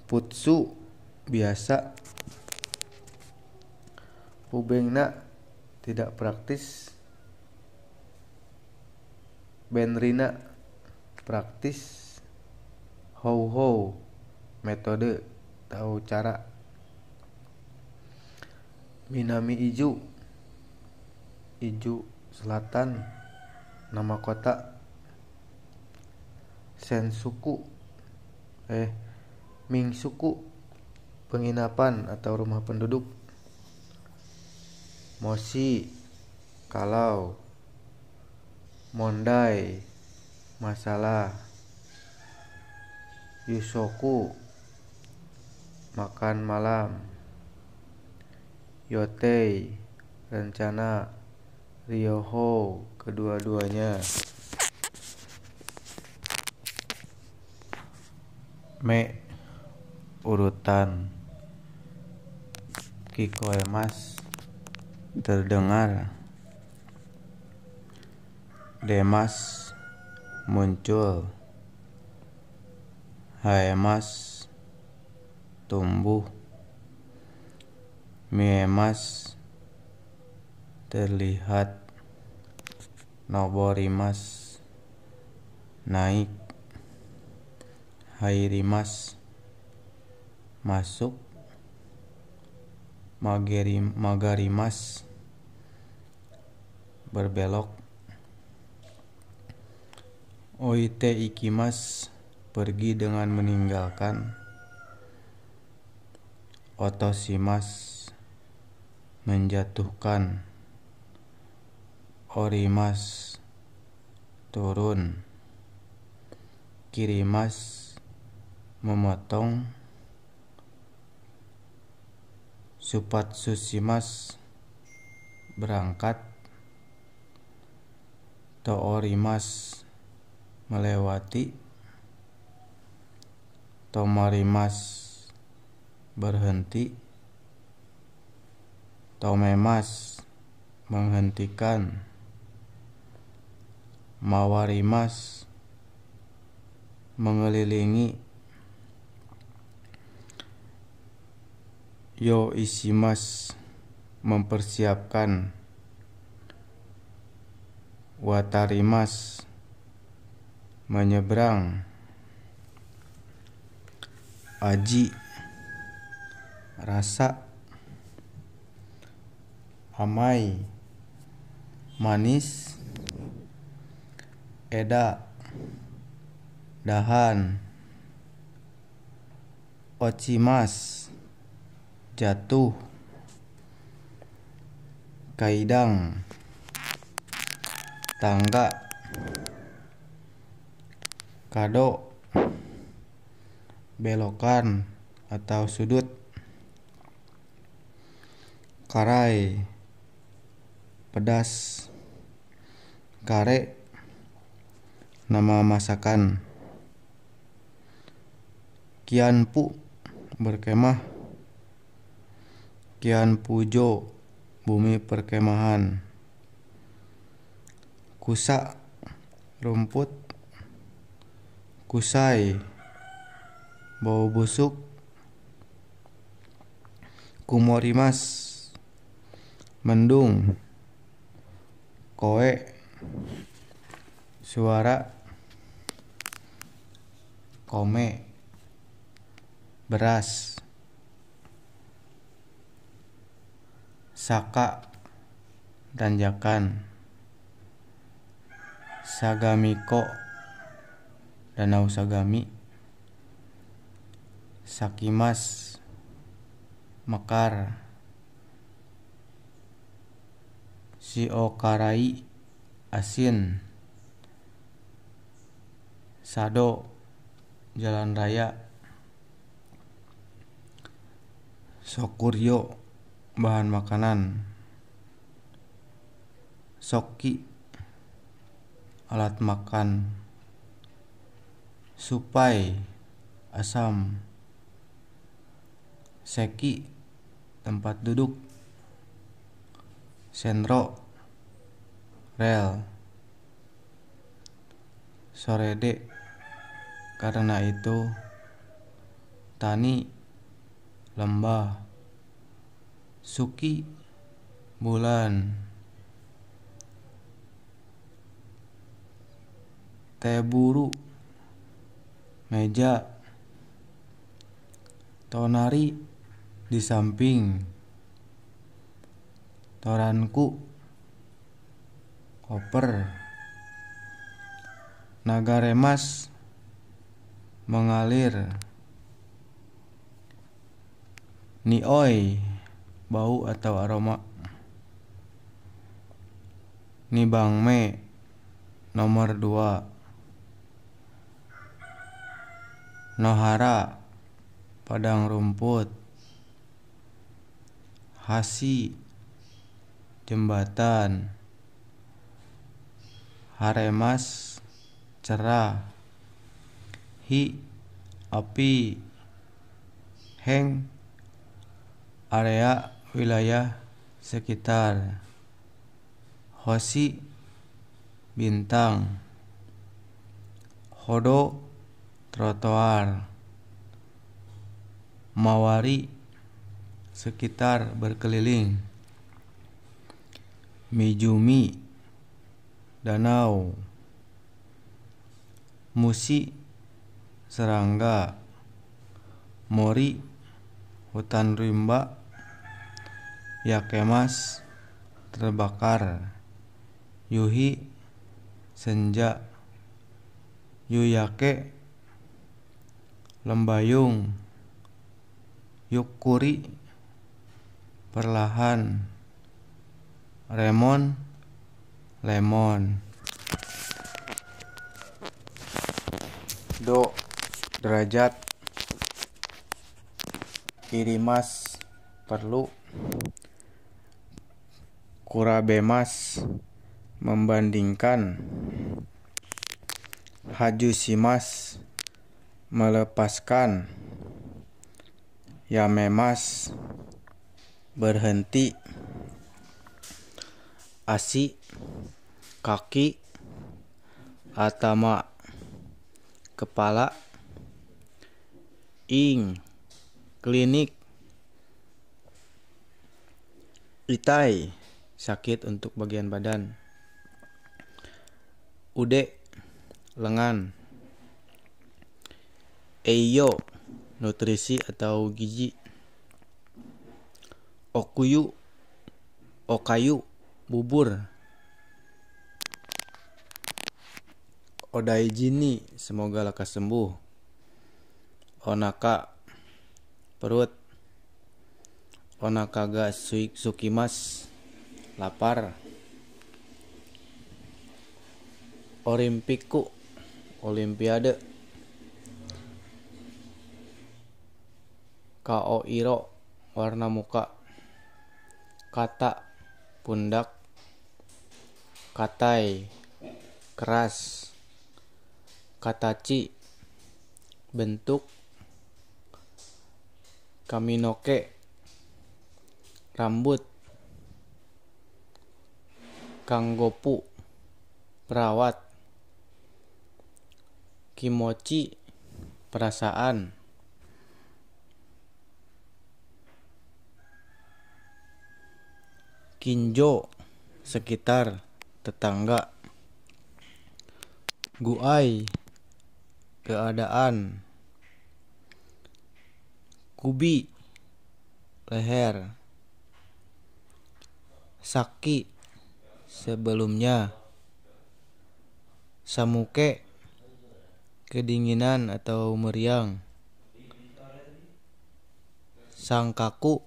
Putsu biasa. Pubengna tidak praktis. Benrina praktis. Hou-hou metode tahu cara. Minami Iju Iju selatan nama kota. Sensuku Mingsuku penginapan atau rumah penduduk. Moshi kalau. Mondai masalah. Yusoku makan malam. Yotei rencana. Ryoho kedua-duanya. Me urutan. Kikoemas terdengar. Demas muncul. Haemas tumbuh. Miemas terlihat. Noborimas naik. Hairimas masuk. Magarimas berbelok. Oite ikimas pergi dengan meninggalkan. Otoshimas menjatuhkan. Orimas turun. Kirimas memotong. Supatsushimas berangkat. Toorimas melewati. Tomarimas berhenti. Tomemas menghentikan. Mawarimas mengelilingi. Yoishimas mempersiapkan. Watarimas menyeberang. Aji rasa. Amai manis. Eda dahan. Ochimas jatuh. Kaidang tangga. Kado belokan atau sudut. Karai pedas. Kare nama masakan. Kianpu berkemah. Kianpujo bumi perkemahan. Kusa rumput. Kusai bau busuk. Kumorimas mendung. Koe suara. Kome beras. Saka tanjakan. Sagamiko danau Sagami. Sakimas mekar. Shiokarai asin. Sado jalan raya. Sokuryo, bahan makanan. Soki, alat makan. Supai, asam. Seki, tempat duduk. Sendro, rel. Sorede, karena itu. Tani, lembah. Suki, bulan. Teburu, meja. Tonari, di samping. Toranku, koper. Nagaremas, mengalir. Nioi, bau atau aroma. Nibangme, nomor 2. Nohara, padang rumput. Hasi, jembatan. Haremas, cerah. Hi, api. Heng, area wilayah sekitar. Hoshi, bintang. Hodo, trotoar. Mawari, sekitar, berkeliling. Mijumi, danau. Musi, serangga. Mori, hutan rimba. Yakemas, terbakar. Yuhi, senja. Yuyake, lembayung. Yukuri, perlahan. Remon, lemon. Do, derajat. Irimas, perlu. Kurabemas, membandingkan. Hajusimas, melepaskan. Yamemas, berhenti. Asi, kaki. Atama, kepala. Ing, klinik. Itai, sakit untuk bagian badan. Ude, lengan. Eiyo, nutrisi atau gizi. Okuyu, okayu, bubur. Odaijini, semoga lekas sembuh. Onaka, perut. Onakaga sukimas, lapar. Olimpiku, olimpiade. Kaoiro, warna muka. Kata, pundak. Katai, keras. Katachi, bentuk. Kaminoke, rambut. Kanggopu, perawat. Kimochi, perasaan. Kinjo, sekitar, tetangga. Guai, keadaan. Kubi, leher. Saki, sebelumnya. Samuke, kedinginan atau meriang. Sangkaku,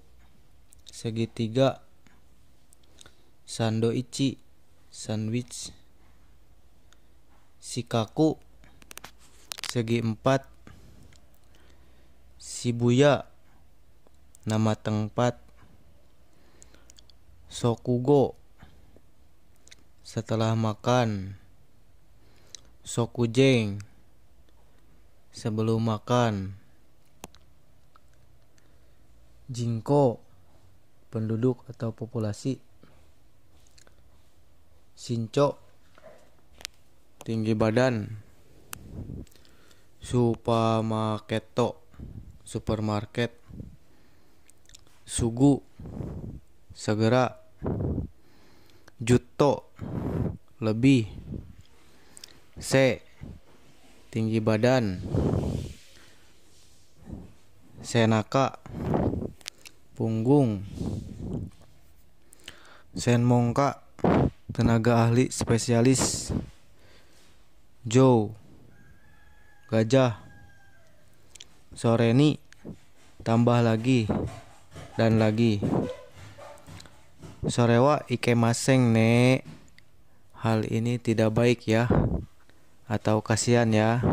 segitiga. Sandoichi, sandwich. Shikaku, segi empat. Shibuya, nama tempat. Sokugo, setelah makan. Sokujeng, sebelum makan. Jingko, penduduk atau populasi. Sinco, tinggi badan. Supamaketo, supermarket. Sugu, segera. Jutto, lebih. Se, tinggi badan. Senaka, punggung. Senmongka, tenaga ahli spesialis. Joe, gajah. Soreni, tambah lagi dan lagi. Sorewa ikemaseng ne. Hal ini tidak baik ya, atau kasihan ya.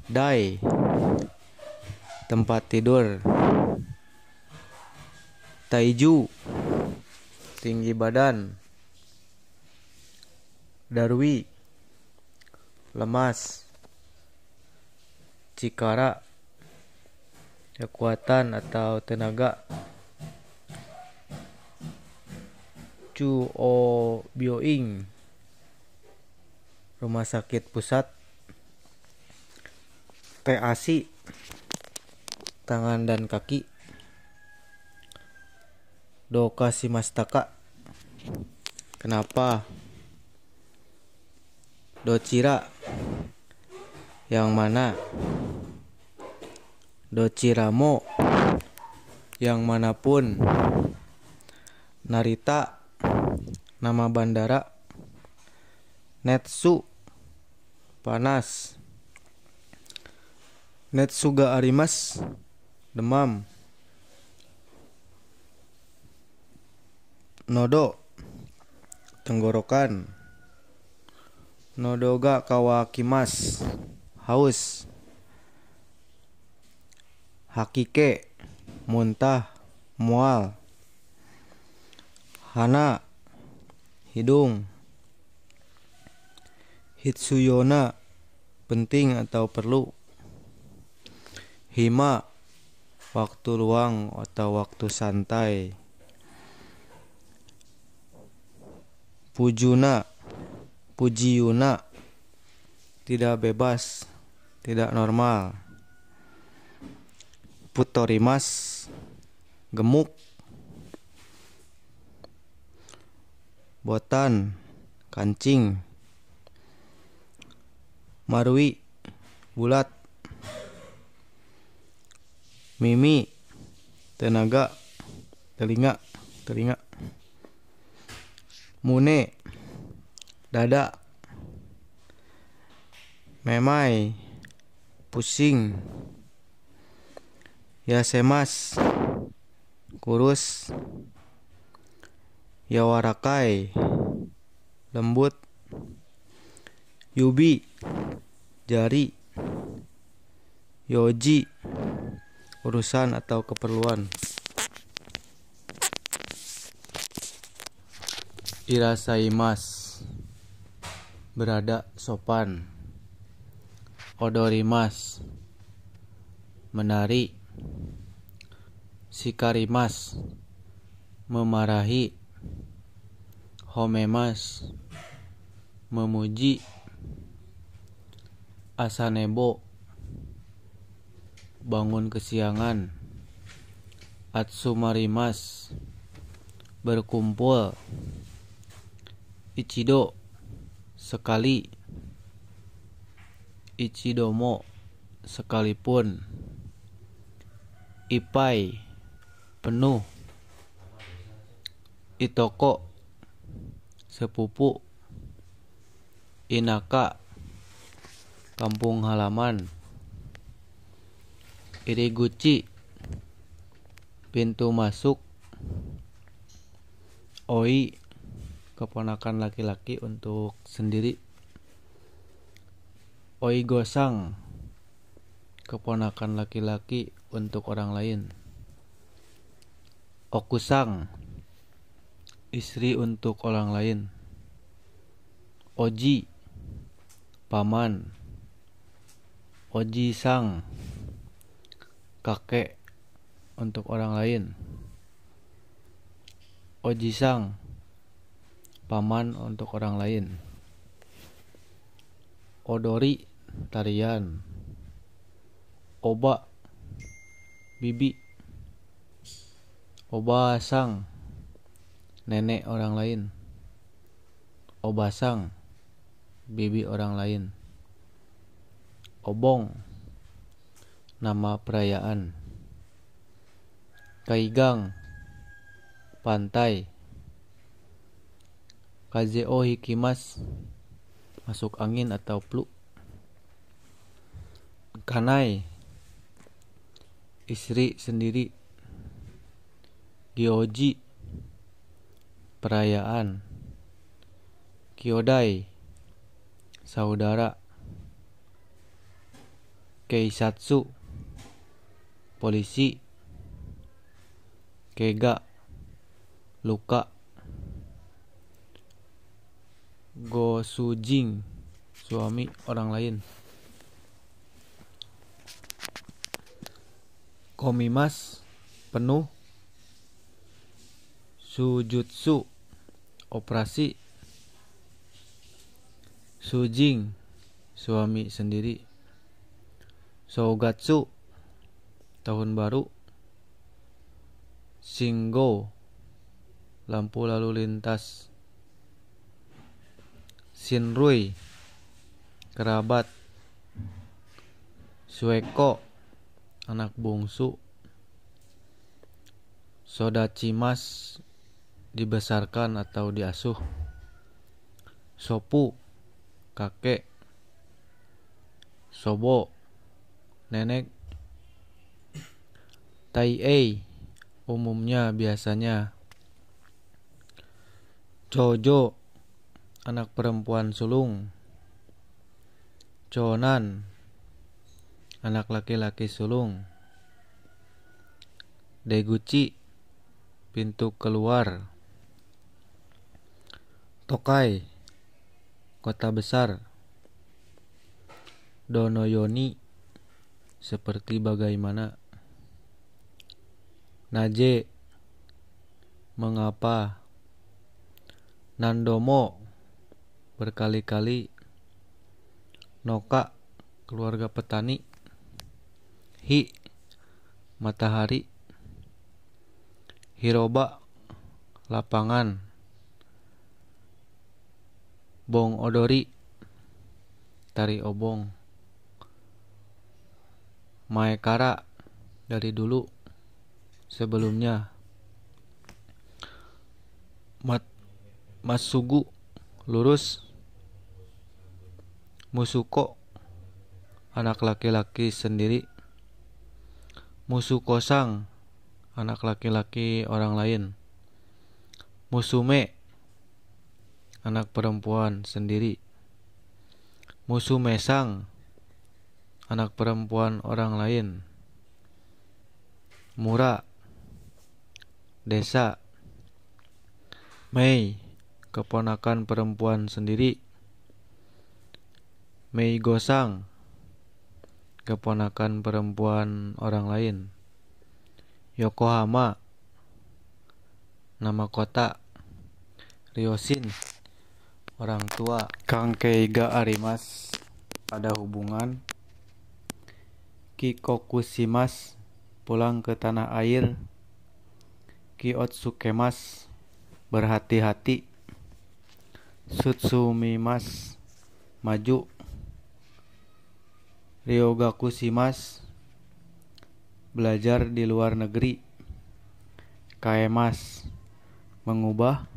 Dai, tempat tidur. Taiju, tinggi badan. Darwi, lemas. Cikara, kekuatan atau tenaga. Chuo Bioing, rumah sakit pusat. Teasi, tangan dan kaki. Dokashimashitaka, kenapa. Docira, yang mana. Dociramo, yang manapun. Narita, nama bandara. Netsu, panas. Netsuga arimas, demam. Nodo, tenggorokan. Nodoga kawakimas, haus. Hakike, muntah, mual. Hana, hidung. Hitsuyona, penting atau perlu. Hima, waktu luang atau waktu santai. Pujuna, pujiyuna, tidak bebas, tidak normal. Putorimas, gemuk. Botan, kancing. Marui, bulat. Mimi, tenaga, telinga. Mune, dada. Memai, pusing. Yasemas, kurus. Yawarakai, lembut. Yubi, jari. Yoji, urusan atau keperluan. Irasaimas, berada sopan. Odorimas, menari. Shikarimas, memarahi. Homemas, memuji. Asanebo, bangun kesiangan. Atsumarimas, berkumpul. Ichido, sekali. Ichidomo, sekalipun. Ipai, penuh. Itoko, sepupu. Inaka, kampung halaman. Iriguchi, pintu masuk. Oi, keponakan laki-laki untuk sendiri. Oi gosang, keponakan laki-laki untuk orang lain. Okusang, istri untuk orang lain. Oji, paman. Oji-sang, kakek untuk orang lain. Oji-sang, paman untuk orang lain. Odori, tarian. Oba, bibi. Oba-sang, nenek orang lain. Oba-sang, bibi orang lain. Obong, nama perayaan. Kaigang, pantai. Kazeo hikimas, masuk angin atau flu. Kanai, istri sendiri. Gyoji, perayaan. Kyodai, saudara. Keisatsu, polisi. Kega, luka. Gosujing, suami orang lain. Komimas, penuh. Sujutsu, operasi. Sujing, suami sendiri. Sougatsu, tahun baru. Shingo, lampu lalu lintas. Shinrui, kerabat. Sueko, anak bungsu. Sodachimas, dibesarkan atau diasuh. Sopu, kakek. Sobo, nenek. Taiei, umumnya biasanya. Chojo, anak perempuan sulung. Chonan, anak laki-laki sulung. Deguchi, pintu keluar. Tokai, kota besar. Donoyoni, seperti bagaimana. Naje, mengapa. Nandomo, berkali-kali. Noka, keluarga petani. Hi, matahari. Hiroba, lapangan. Bong odori, tari obong. Maekara, dari dulu, sebelumnya. Masugu, lurus. Musuko, anak laki-laki sendiri. Musukosang, anak laki-laki orang lain. Musume, anak perempuan sendiri. Musumesang, anak perempuan orang lain. Mura, desa. Mei, keponakan perempuan sendiri. Mei Gosang, keponakan perempuan orang lain. Yokohama, nama kota. Ryoshin, orang tua. Kankeiga arimas, ada hubungan. Kikokushimas, pulang ke tanah air. Kiotsukemas, berhati-hati. Sutsumimas, maju. Ryogakushimas, belajar di luar negeri. Kaemas, mengubah.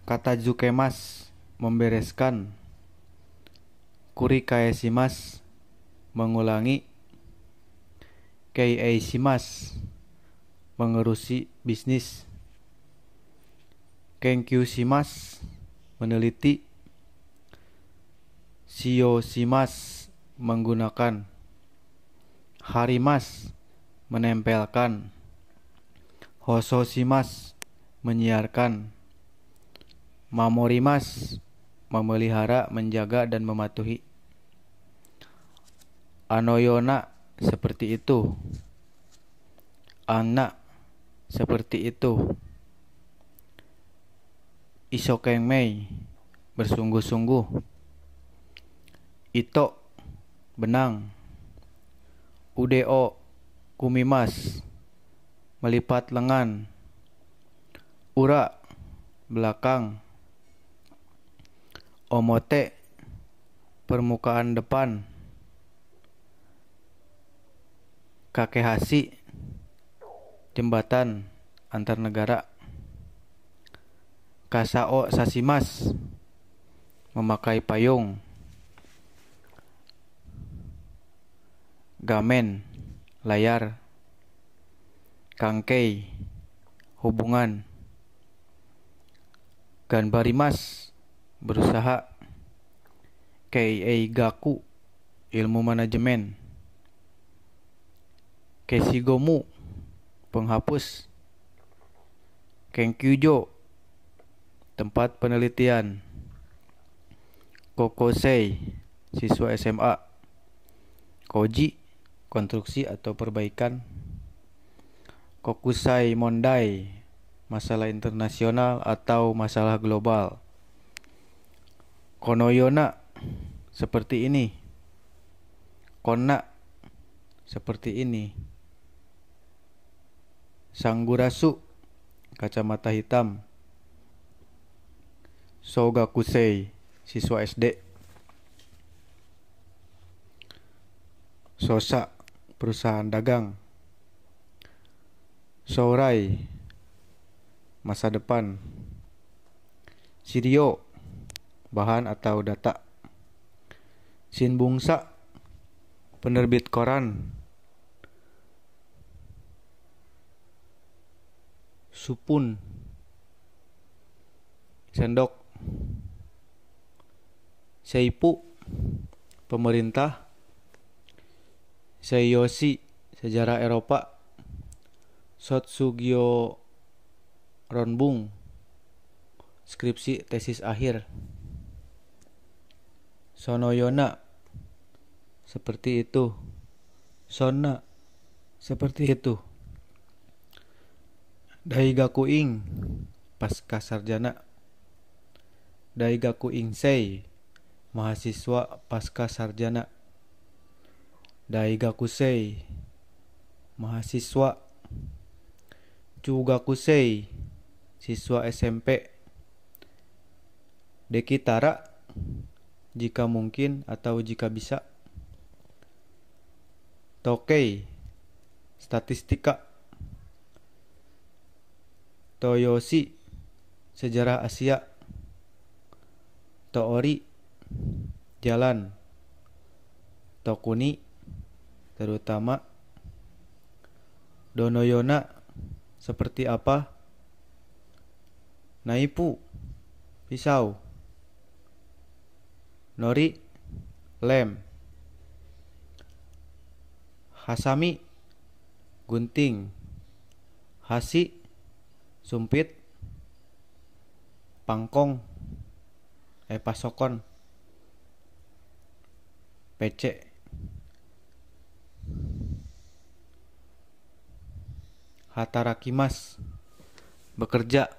Katajukemas, membereskan. Kurikaeshimas, mengulangi. Keieshimas, mengurusi bisnis. Kenkyushimas, meneliti. Shiyoshimas, menggunakan. Harimas, menempelkan. Hososhimas, menyiarkan. Mamorimas, memelihara, menjaga, dan mematuhi. Anoyona, seperti itu. Anna, seperti itu. Isokengmei, bersungguh-sungguh. Ito, benang. Udeo, kumimas, melipat lengan. Ura, belakang. Omote, permukaan depan. Kakehashi, jembatan antar negara. Kasao sasimas, memakai payung. Gamen, layar. Kangkei, hubungan. Ganbarimas, berusaha. Keigaku, ilmu manajemen. Keshigomu, penghapus. Kenkyujo, tempat penelitian. Kokosei, siswa SMA. Koji, konstruksi atau perbaikan. Kokusai mondai, masalah internasional atau masalah global. Konoyona, seperti ini. Konna, seperti ini. Sanggurasu, kacamata hitam. Sogakusei, siswa SD. Sosa, perusahaan dagang. Sourai, masa depan. Shirio, bahan atau data. Shinbungsa, penerbit koran. Supun, sendok. Seipu, pemerintah. Seiyoshi, sejarah Eropa. Sotsugyo Ronbung, skripsi tesis akhir. Sonoyona, seperti itu. Sonna, seperti itu. Daigakuin, pasca sarjana. Daigakuinsei, mahasiswa pasca sarjana. Daigakusei, mahasiswa. Chugakusei, siswa SMP. Dekitara, jika mungkin atau jika bisa. Tokei, statistika. Toyoshi, sejarah Asia. Toori, jalan. Tokuni, terutama. Donoyona, seperti apa? Naipu, pisau. Nori, lem. Hasami, gunting. Hashi, sumpit. Pangkong, pasokon. Pece. Hatarakimas, bekerja.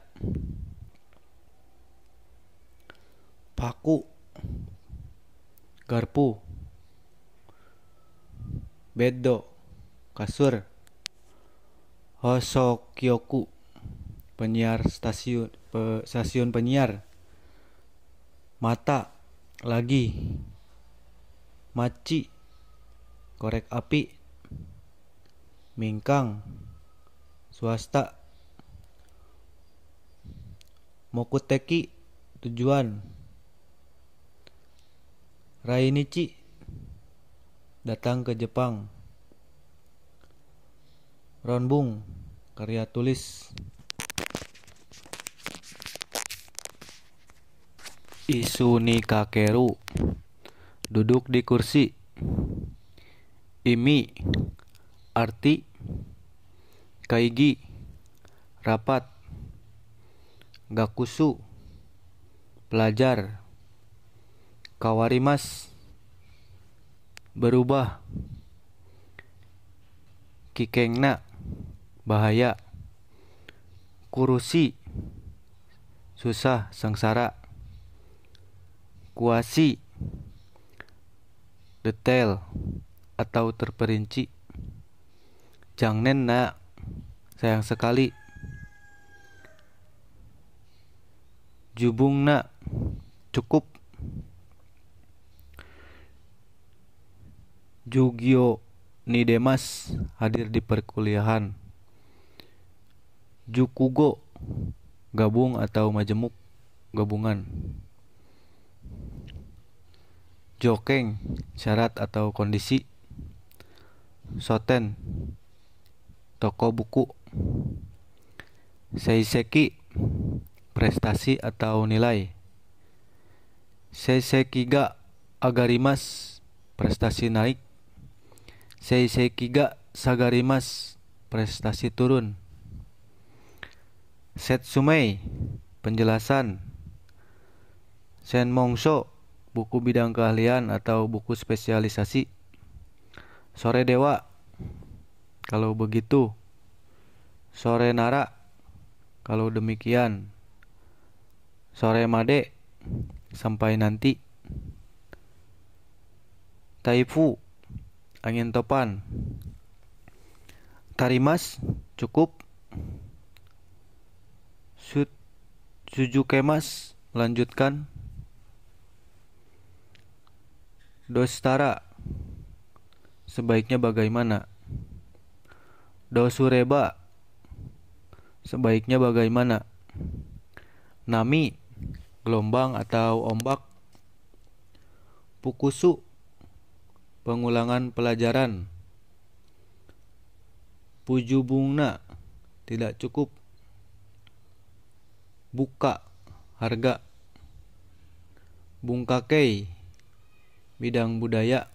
Paku, garpu. Beddo, kasur. Hosokyoku, penyiar stasiun penyiar. Mata, lagi. Maci, korek api. Mingkang, swasta. Mokuteki, tujuan. Rainichi, datang ke Jepang. Ronbung, karya tulis. Isu ni kakeru, duduk di kursi. Imi, arti. Kaigi, rapat, gakusu, pelajar, kawarimas, berubah, kikengna, bahaya, kurusi, susah, sengsara, kuasi, detail atau terperinci, jangnen na, sayang sekali, jubung na, cukup, Jugyo Nidemas, hadir di perkuliahan, Jukugo, gabung atau majemuk, gabungan, Jokeng, syarat atau kondisi, Soten, toko buku, Seiseki, prestasi atau nilai, Seisekiga agarimas, prestasi naik, Seisekiga sagarimas, prestasi turun, Setsumei, penjelasan, Senmongso, buku bidang keahlian atau buku spesialisasi, Sore Dewa, kalau begitu, Sore Nara, kalau demikian, Sore Made, sampai nanti, Taifu, angin topan, Tarimas, cukup, Sujukemas, melanjutkan, Dostara, sebaiknya bagaimana, Dosureba, sebaiknya bagaimana, Nami, gelombang atau ombak, Pukusu, pengulangan pelajaran, Pujubungna, tidak cukup, Buka, harga, Bungkakei, bidang budaya,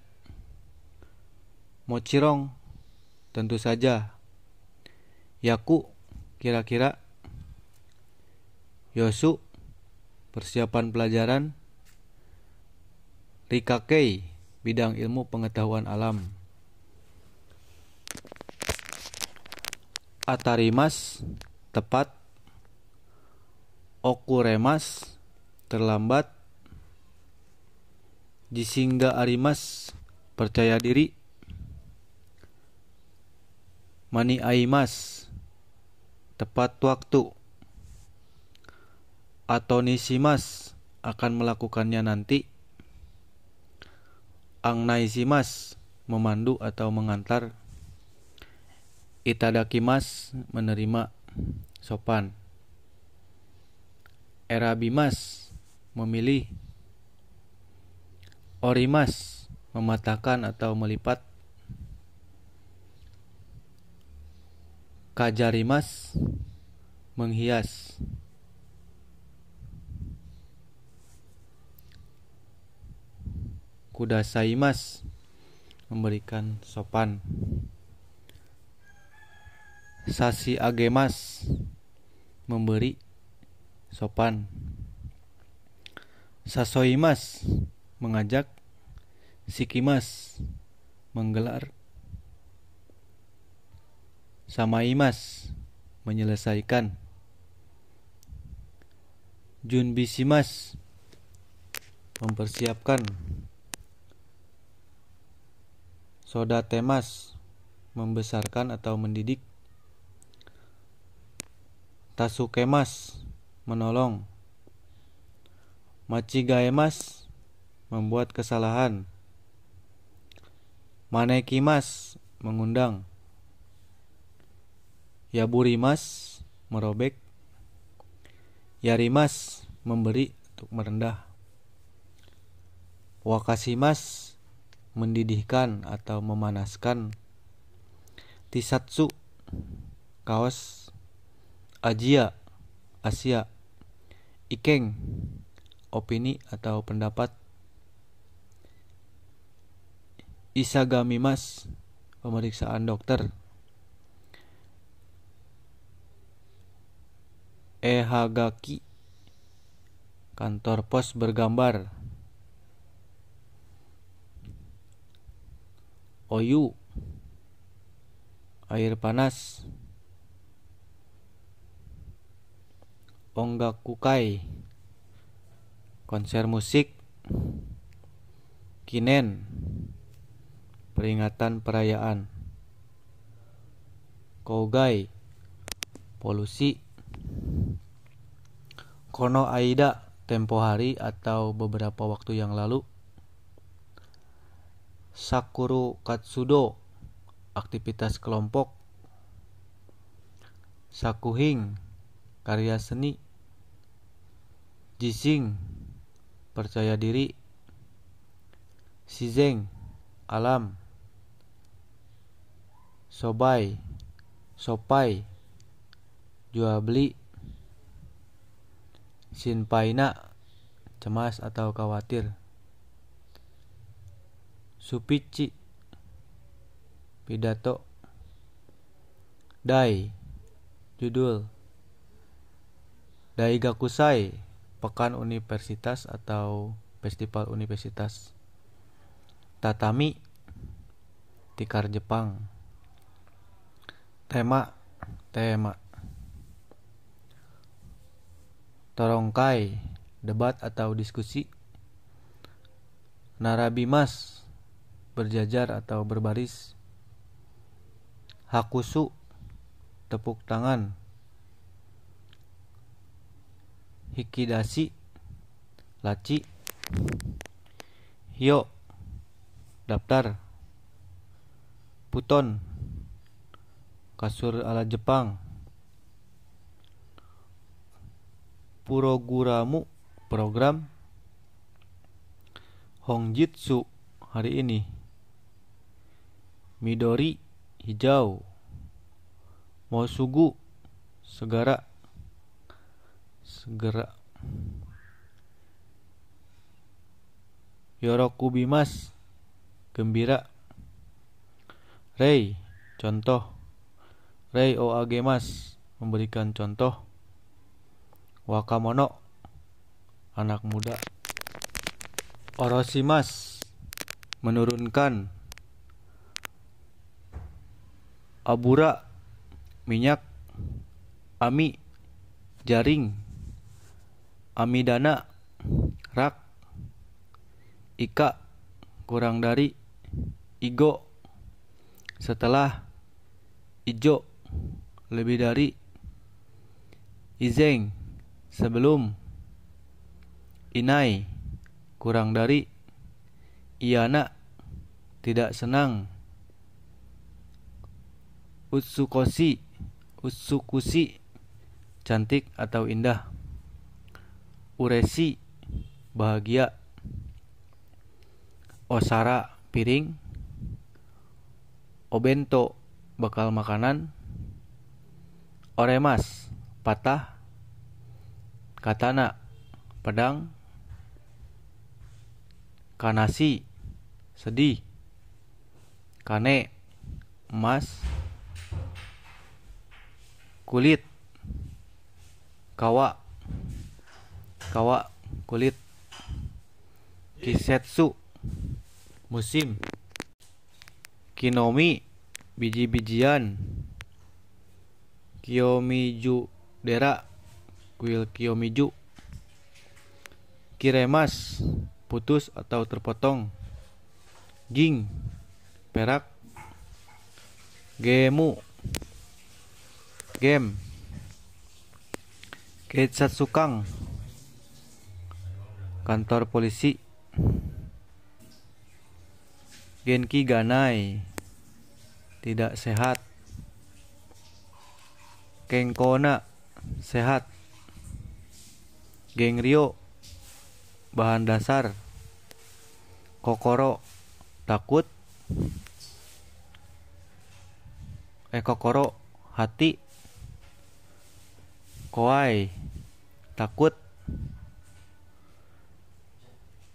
Mochirong, tentu saja, Yaku, kira-kira, Yosu, persiapan pelajaran, Rikakei, bidang ilmu pengetahuan alam, Atarimas, tepat, Okuremas, terlambat, Jisingga arimas, percaya diri, Maniaimas, tepat waktu, Atonisimas, akan melakukannya nanti, Angnaisimas, memandu atau mengantar, Itadakimas, menerima, sopan, Erabimas, memilih, Orimas, mematahkan atau melipat, Kajarimas, menghias, Kudasaimas, memberikan sopan, Sasi agemas, memberi, sopan, Sasoimas, mengajak, Sikimas, menggelar, Samaimas, menyelesaikan, Junbisimas, mempersiapkan, Sodatemas, membesarkan atau mendidik, Tasukemas, menolong, Machigaemas, membuat kesalahan, Manekimas, mengundang, Yaburimas, merobek, Yarimas, memberi untuk merendah, Wakasimas, mendidihkan atau memanaskan, Tisatsu, kaos, Ajia, Asia, Ikeng, opini atau pendapat, Isagamimas, pemeriksaan dokter, e-hagaki, kantor pos bergambar. Oyu, air panas. Ongakukai, konser musik. Kinen, peringatan perayaan. Kogai, polusi. Kono Aida, tempo hari atau beberapa waktu yang lalu. Sakuru Katsudo, aktivitas kelompok. Sakuhing, karya seni. Jising, percaya diri. Shizeng, alam. Sobai, sopai, jual beli. Shinpaina, cemas atau khawatir. Supichi, pidato. Dai, judul. Daigakusai, pekan universitas atau festival universitas. Tatami, tikar Jepang. Tema. Torongkai, debat atau diskusi. Narabimas, berjajar atau berbaris. Hakusu, tepuk tangan. Hikidashi, laci. Hyo, daftar. Puton, kasur ala Jepang. Puroguramu, program. Hongjitsu, hari ini. Midori, hijau. Mosugu, segera. Yorokubimas, gembira. Rei, contoh. Rei oagemas, memberikan contoh. Wakamono, anak muda. Oroshimas, menurunkan. Abura, minyak. Ami, jaring. Amidana, rak. Ika, kurang dari. Igo, setelah. Ijo, lebih dari. Izeng, sebelum. Inai, kurang dari. Iana, tidak senang. Utsukushi, cantik atau indah. Uresi, bahagia. Osara, piring. Obento, bekal makanan. Oremas, patah. Katana, pedang. Kanashi, sedih. Kane, emas. Kulit. Kawa, kulit. Kisetsu, musim. Kinomi, biji-bijian. Kiyomiju dera, kuil Kiyomiju. Kiremas, putus atau terpotong. Ging, perak. Gemu, game. Keitsatsukang, kantor polisi. Genki ganai, tidak sehat. Kengkona, sehat. Genryo, bahan dasar. Kokoro, takut. Kokoro, hati. Koai, takut.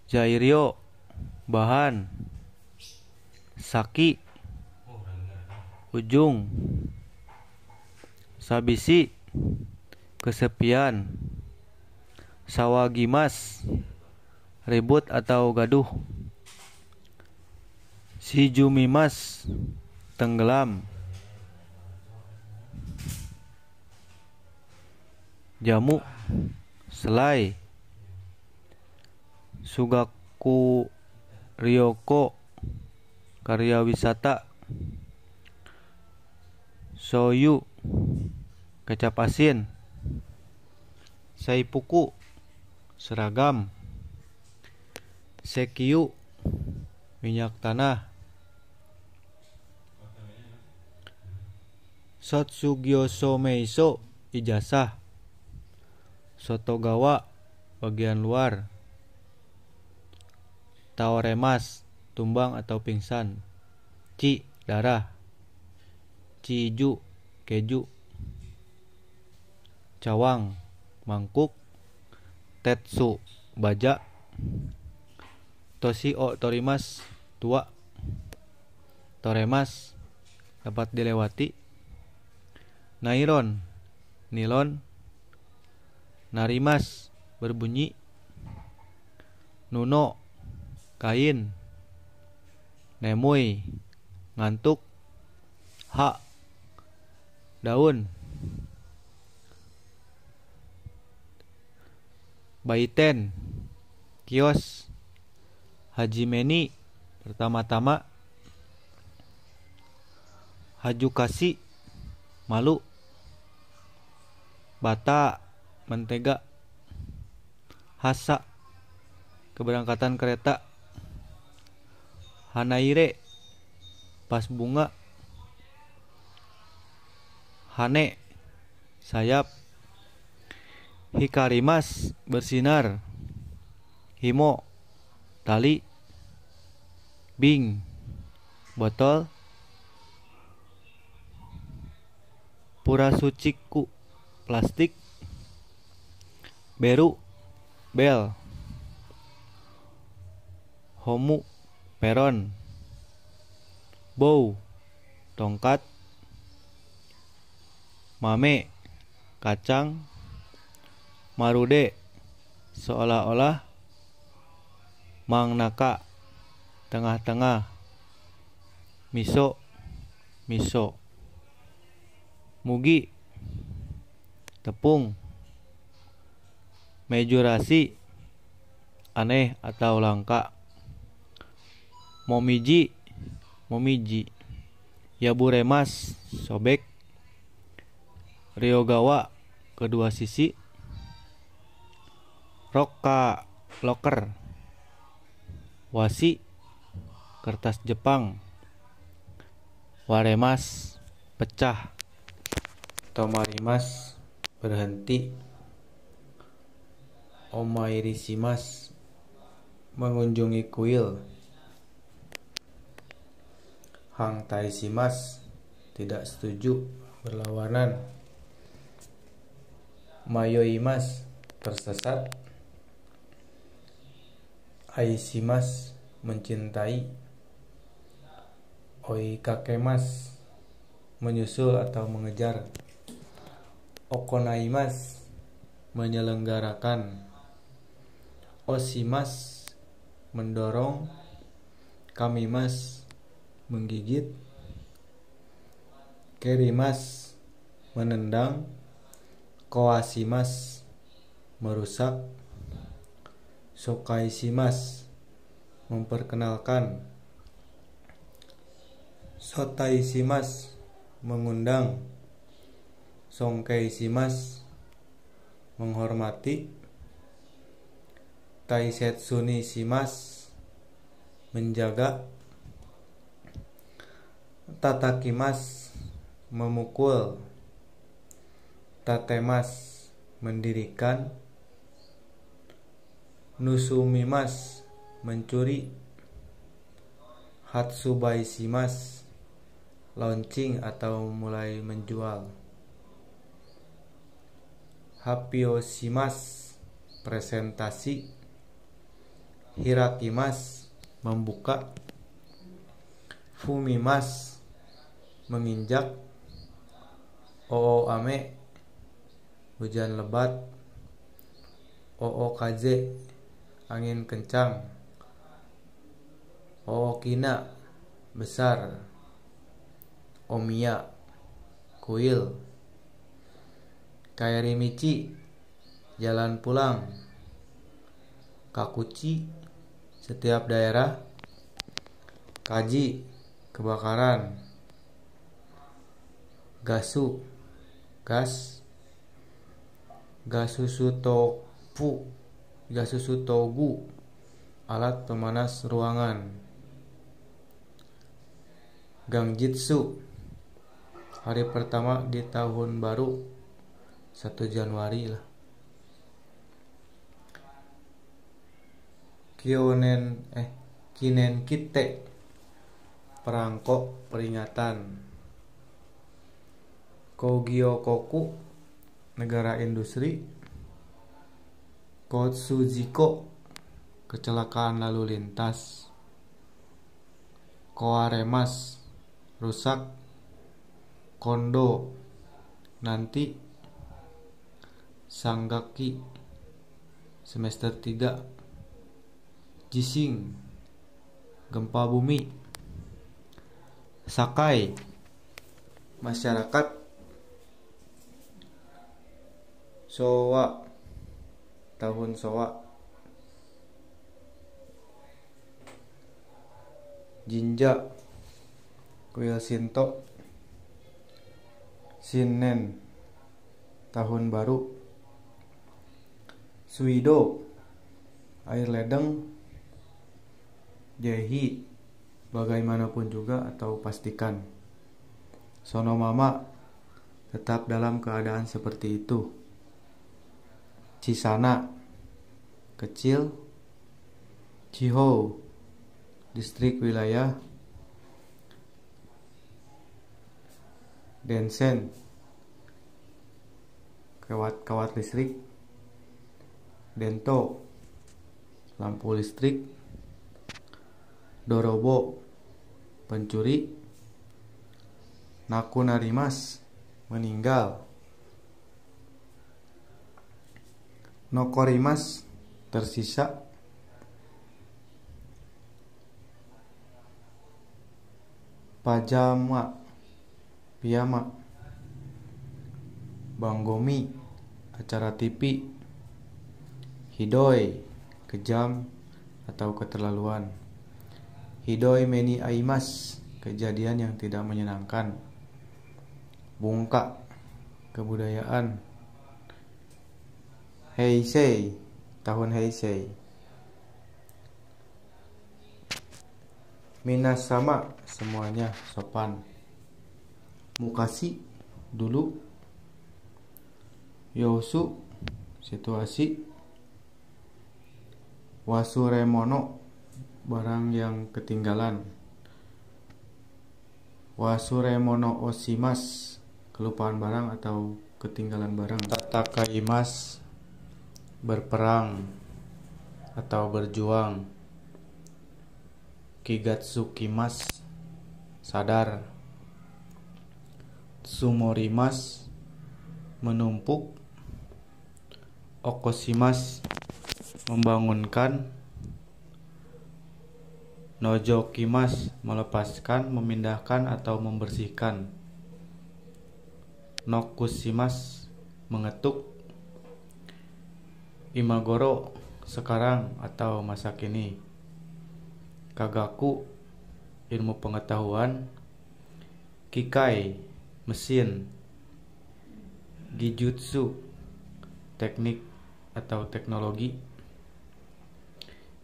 Jairyo, bahan. Saki, ujung. Sabisi, kesepian. Sawagimas, ribut atau gaduh. Shijumimas, tenggelam. Jamu, selai. Sugaku Ryoko, karya wisata. Soyu, kecap asin. Saipuku, seragam. Sekyu, minyak tanah. Sotsugyoso meiso, ijazah. Sotogawa, bagian luar. Taoremas, tumbang atau pingsan. Ci, darah. Ciju, keju. Cawang, mangkuk. Tetsu, baja. Toshi o torimas, tua. Toremas, dapat dilewati. Nairon, nilon. Narimas, berbunyi. Nuno, kain. Nemui, ngantuk. Ha, daun. Baiten, kios. Hajimeni, pertama-tama. Hajukasi, malu. Bata, mentega. Hasa, keberangkatan kereta. Hanaire, pas bunga. Hane, sayap. Hikarimas, bersinar. Himo, tali. Bing, botol. Purasuciku, plastik. Beru, bel. Homu, peron. Bow, tongkat. Mame, kacang. Marude, seolah-olah. Mangnaka, tengah-tengah. Miso, miso. Mugi, tepung. Mejurasi, aneh atau langka. Momiji, momiji. Yaburemas, sobek. Ryogawa, kedua sisi. Rokka, loker. Wasi, kertas Jepang. Waremas, pecah. Tomarimas, berhenti. Omairisimas, mengunjungi kuil. Hangtaishimas, tidak setuju, berlawanan. Mayoimas, tersesat. Aishimas, mencintai. Oikakemas, menyusul atau mengejar. Okonaimas, menyelenggarakan. Oshimas, mendorong. Kamimas, menggigit. Kerimas, menendang. Koashimas, merusak. Sokaishimas, memperkenalkan. Sotaishimas, mengundang. Songkeishimas, menghormati. Taisetsunishimas, menjaga. Tatakimas, memukul. Tatemas, mendirikan. Nusumimas, mencuri. Hatsubaishimas, launching atau mulai menjual. Happioshimas, presentasi. Hirakimas, membuka. Fumimas, menginjak. Ooame, hujan lebat. Ookaze, angin kencang. Ookina, besar. Omiya, kuil. Kairimichi, jalan pulang. Kakuchi, setiap daerah. Kaji, kebakaran. Gasu, gas. Gasusutogu, alat pemanas ruangan. Gangjitsu, hari pertama di tahun baru, 1 Januari lah. Kinenkite, perangkok peringatan. Kogyokoku, negara industri. Kotsujiko, kecelakaan lalu lintas. Koaremas, rusak. Kondo, nanti. Sanggaki, semester 3. Jising, gempa bumi. Sakai, masyarakat. Showa, tahun Showa. Jinja, kuil Shinto. Shinnen, tahun baru. Suido, air ledeng. Jehi, bagaimanapun juga atau pastikan. Sonomama, tetap dalam keadaan seperti itu. Chisana, kecil. Chihou, distrik wilayah. Densen, kawat listrik. Dento, lampu listrik. Dorobo, pencuri. Nakunarimas, meninggal. Nokorimas, tersisa. Pajama, piyama. Banggomi, acara TV. Hidoi, kejam atau keterlaluan. Hidoi meni aimas, kejadian yang tidak menyenangkan. Bungka, kebudayaan. Heisei, tahun Heisei. Minasama, semuanya, sopan. Mukashi, dulu. Yosu, situasi. Wasuremono, barang yang ketinggalan. Wasuremono oshimas, kelupaan barang atau ketinggalan barang. Tatakaimas, berperang atau berjuang. Kigatsukimas, sadar. Tsumorimas, menumpuk. Okoshimas, membangunkan. Nojokimas, melepaskan, memindahkan atau membersihkan. Nokushimas, mengetuk. Imagoro, sekarang atau masa kini. Kagaku, ilmu pengetahuan. Kikai, mesin. Gijutsu, teknik atau teknologi.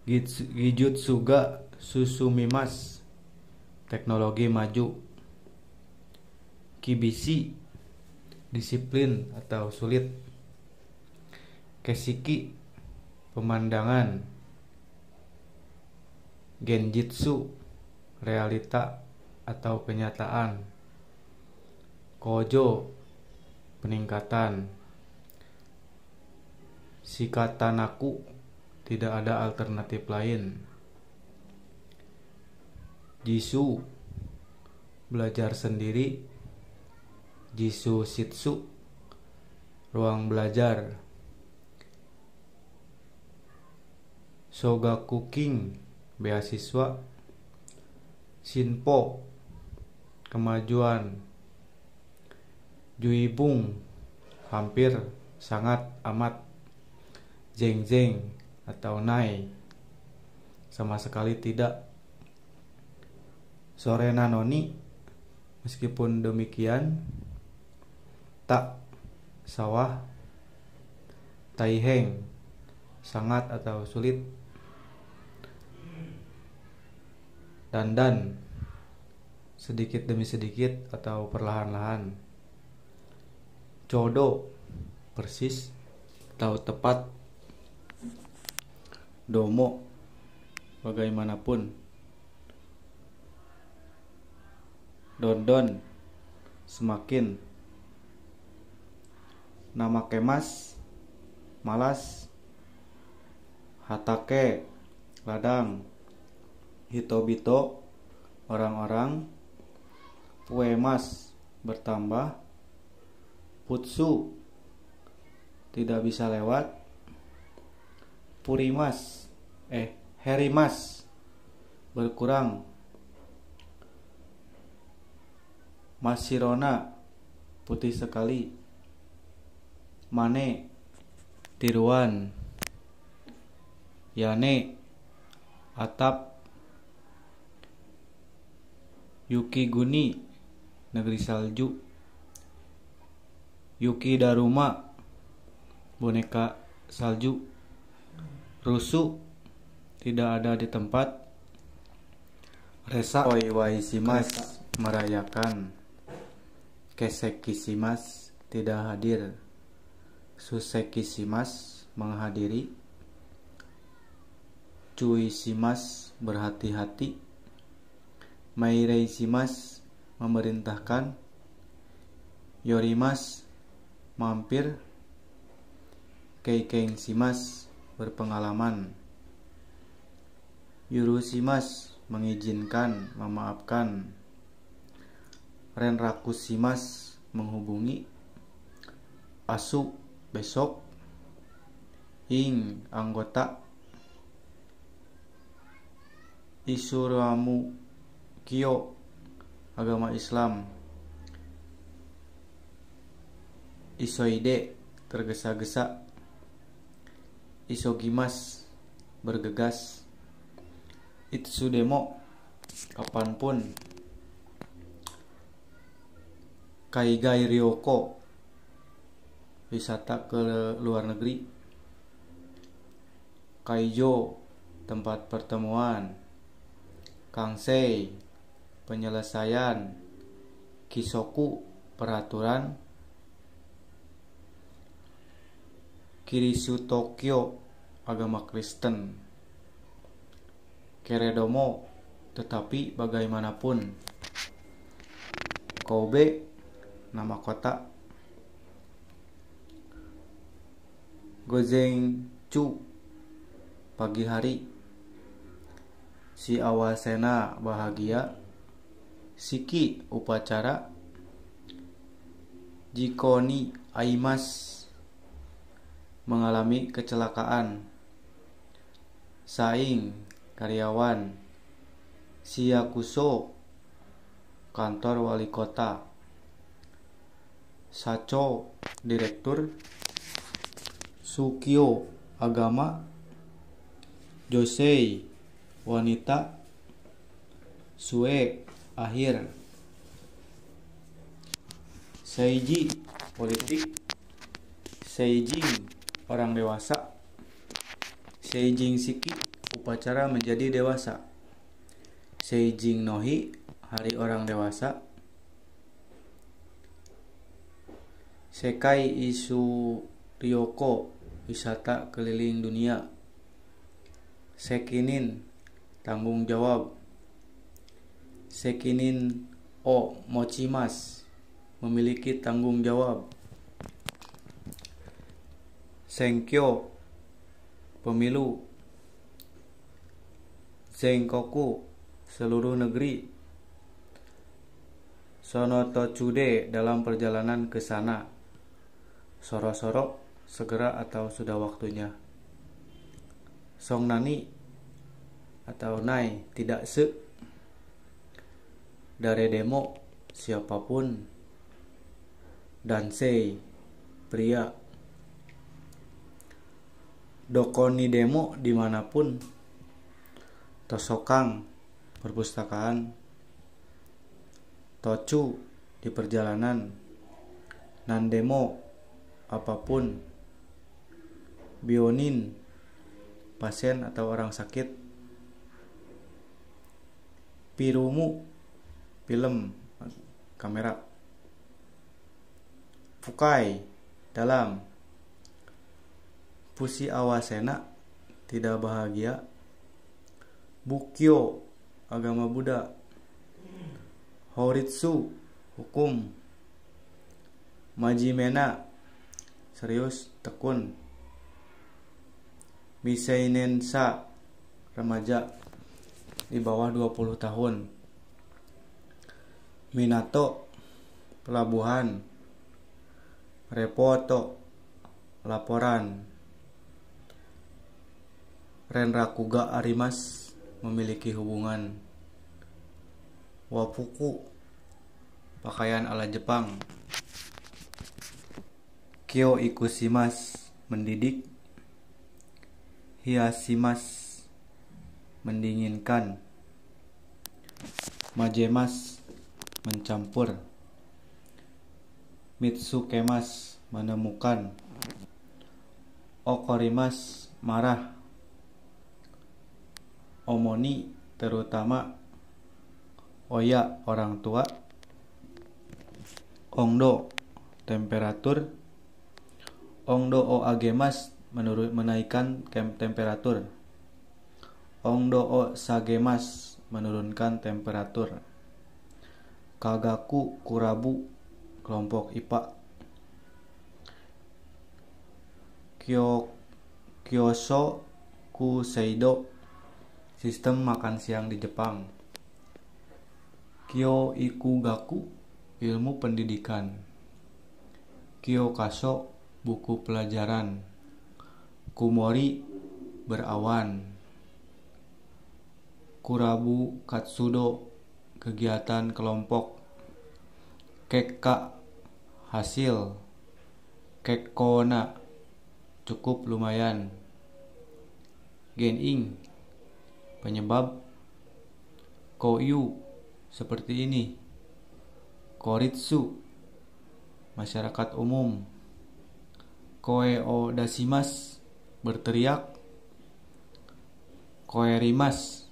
Gijutsuga susumimas, teknologi maju. Kibishi, disiplin atau sulit. Keshiki, pemandangan. Genjitsu, realita atau kenyataan. Kojo, peningkatan. Shikatanaku, tidak ada alternatif lain. Jisoo, belajar sendiri. Jisu shitsu, ruang belajar. Shogakukin, beasiswa. Shinpo, kemajuan. Juibung, hampir, sangat, amat. Jeng-jeng atau nai, sama sekali tidak. Sorena noni, meskipun demikian. Tak, sawah. Taiheng, sangat atau sulit. Dandan, sedikit demi sedikit atau perlahan-lahan. Codo, persis atau tepat. Domo, bagaimanapun. Dondon, semakin. Nama kemas, malas. Hatake, ladang. Hitobito, orang-orang. Puemas, bertambah. Putsu, tidak bisa lewat. Herimas, berkurang. Masirona, putih sekali. Mane, tiruan. Yane, atap. Yukiguni, negeri salju. Yuki Daruma, boneka salju. Rusu, tidak ada di tempat. Resa oiwaisimas, merayakan. Kesekisimas, tidak hadir. Susekisimas, menghadiri. Cuisimas, berhati-hati. Maireisimas, memerintahkan. Yorimas, mampir. Keikengsimas, berpengalaman. Yurusimas, mengizinkan, memaafkan. Renrakusimas, menghubungi. Asu, besok. Ing, anggota. Isuramu Kyo, agama Islam. Isoide, tergesa-gesa. Isogimas, bergegas. Itsudemo, kapanpun. Kaigai Ryoko, wisata ke luar negeri. Kaijo, tempat pertemuan. Kangsei, penyelesaian. Kisoku, peraturan. Kirisu Tokyo, agama Kristen. Keredomo, tetapi bagaimanapun. Kobe, nama kota. Gozenchu, pagi hari. Si awasena, bahagia. Shiki, upacara. Jikoni aimas, mengalami kecelakaan. Saing, karyawan. Siakuso, kantor wali kota. Sacho, direktur. Sukyo, agama. Josei, wanita. Sue, akhir. Seiji, politik. Seijing, orang dewasa. Seijing Shiki, upacara menjadi dewasa. Seijing Nohi, hari orang dewasa. Sekai Isu Ryoko, wisata keliling dunia. Sekinin, tanggung jawab. Sekinin o mochimas, memiliki tanggung jawab. Senkyo, pemilu. Zenkoku, seluruh negeri. Sonotochude, dalam perjalanan ke sana. soro-soro, segera atau sudah waktunya. Song nani atau nai, tidak se. Dare demo, siapapun. Dansei, pria. Dokoni demo, dimanapun. Tosokang, perpustakaan. Tochu, di perjalanan. Nandemo, apapun. Bionin, pasien atau orang sakit. Pirumu, film, kamera. Fukai, dalam. Pusi awasena, tidak bahagia. Bukyo, agama Buddha. Horitsu, hukum. Majimena, serius, tekun. Miseinen-sa, remaja, di bawah 20 tahun. Minato, pelabuhan. Repoto, laporan. Renrakuga arimas, memiliki hubungan. Wafuku, pakaian ala Jepang. Kyo ikusimas, mendidik. Hiashimas, mendinginkan. Majemas, mencampur. Mitsukemas, menemukan. Okorimas, marah. Omoni, terutama. Oya, orang tua. Ongdo, temperatur. Ongdo o agemas, menaikkan temperatur. Ongdo o sagemas, menurunkan temperatur. Kagaku, kurabu, kelompok IPA. Kyoso kuseido, sistem makan siang di Jepang. Kyo ikugaku, ilmu pendidikan. Kyokaso, buku pelajaran. Kumori, berawan. Kurabu katsudo, kegiatan kelompok. Kekka, hasil. Kekkona, cukup lumayan. Genin, penyebab. Koyu, seperti ini. Koritsu, masyarakat umum. Koe o dasimas, berteriak. Koerimas,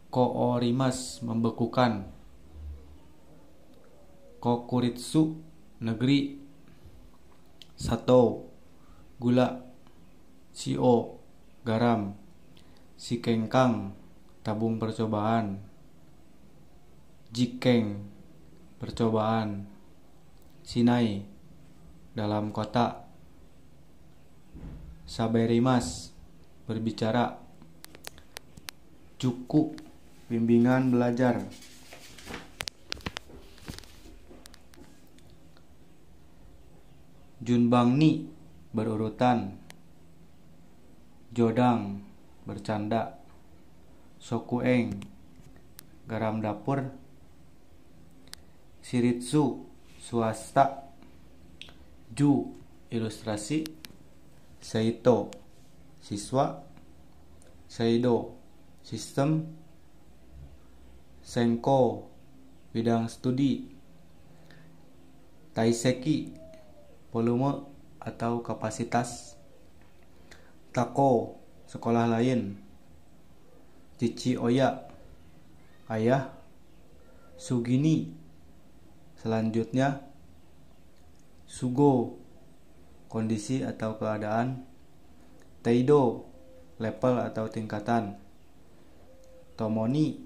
koorimas, membekukan. Kokuritsu, negeri. Sato, gula. Shio, garam. Shikenkang, tabung percobaan. Jikeng, percobaan. Shinai, dalam kota. Saberimas, berbicara. Cukup, bimbingan belajar. Junbangni, berurutan. Jodang, bercanda. Sokueng, garam dapur. Shiritsu, swasta. Ju, ilustrasi. Seito, siswa. Seido, sistem. Senko, bidang studi. Taiseki, volume atau kapasitas. Tako, sekolah lain. Cici oya, ayah. Sugini, selanjutnya. Sugo, kondisi atau keadaan. Teido, level atau tingkatan. Tomoni,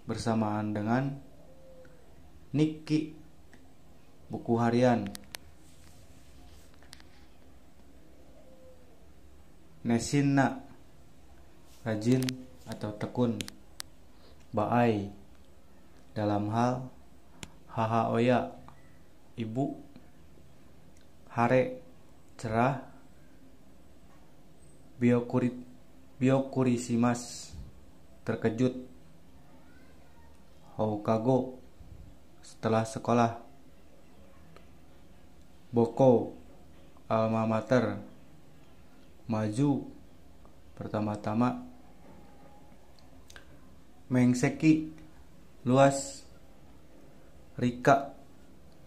bersamaan dengan. Nikki, buku harian. Nesinna, rajin atau tekun. Baai, dalam hal. Hahaoya, ibu. Hare, cerah. Byokurishimasu, terkejut. Houkago, setelah sekolah. Boko, alma mater. Maju, pertama-tama. Mengseki, luas. Rika,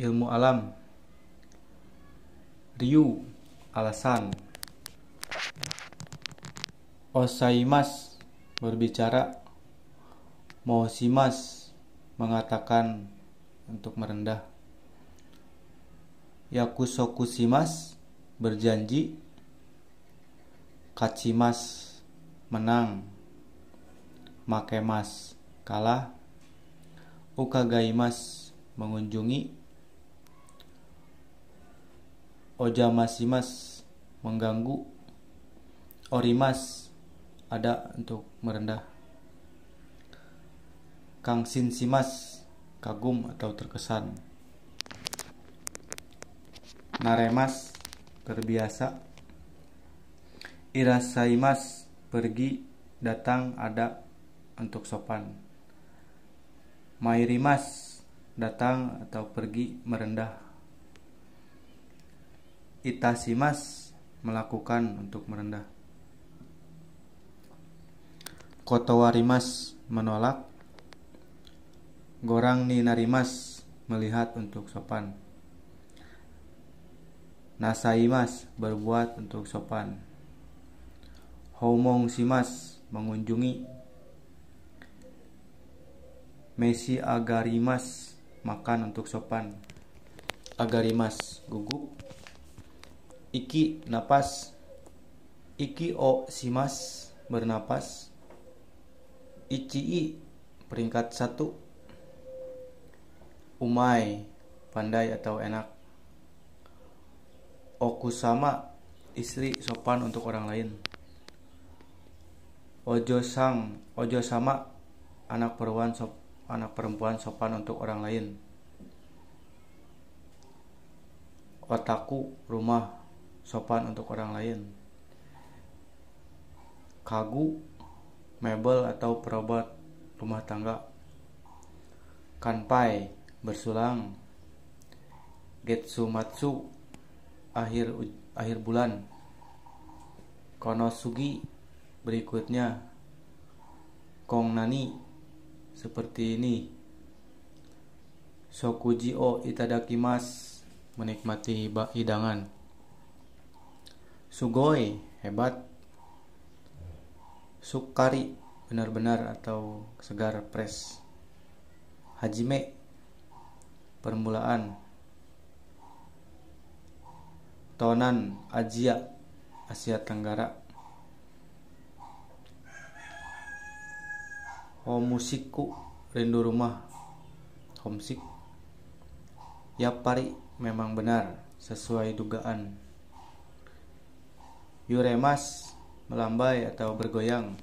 ilmu alam. Ryu, alasan. Osaimas, berbicara. Moshimas, mengatakan, untuk merendah. Yakusokushimas, berjanji. Kachimas, menang. Makemas, kalah. Ukagaimas, mengunjungi. Ojamasimas, mengganggu. Orimas, ada, untuk merendah. Kangshinshimas, kagum atau terkesan. Naremas, terbiasa. Irasaimas, pergi, datang, ada, untuk sopan. Mairimas, datang atau pergi, merendah. Itashimas, melakukan, untuk merendah. Kotowarimas, menolak. Gorang ni narimas, melihat, untuk sopan. Nasaimas, berbuat, untuk sopan. Houmonshimas, mengunjungi. Meshi agarimas, makan, untuk sopan. Agarimas, gugup. Iki, napas. Iki o shimas, bernapas. Ichii, peringkat 1. Umai, pandai atau enak. Okusama, istri, sopan untuk orang lain. Ojo-sama, anak perempuan sopan untuk orang lain. Otaku, rumah, sopan untuk orang lain. Kagu, mebel atau perabot rumah tangga. Kanpai, bersulang. Getsumatsu, akhir bulan. Konosugi, berikutnya. Kongnani, seperti ini. Shokuji o itadakimasu, menikmati hidangan. Sugoi, hebat. Sukari, benar-benar atau segar, fresh. Hajime, permulaan. Tonan, Asia Tenggara. Homushiku, rindu rumah. Homesick. Yappari, memang benar, sesuai dugaan. Yuremas, melambai atau bergoyang.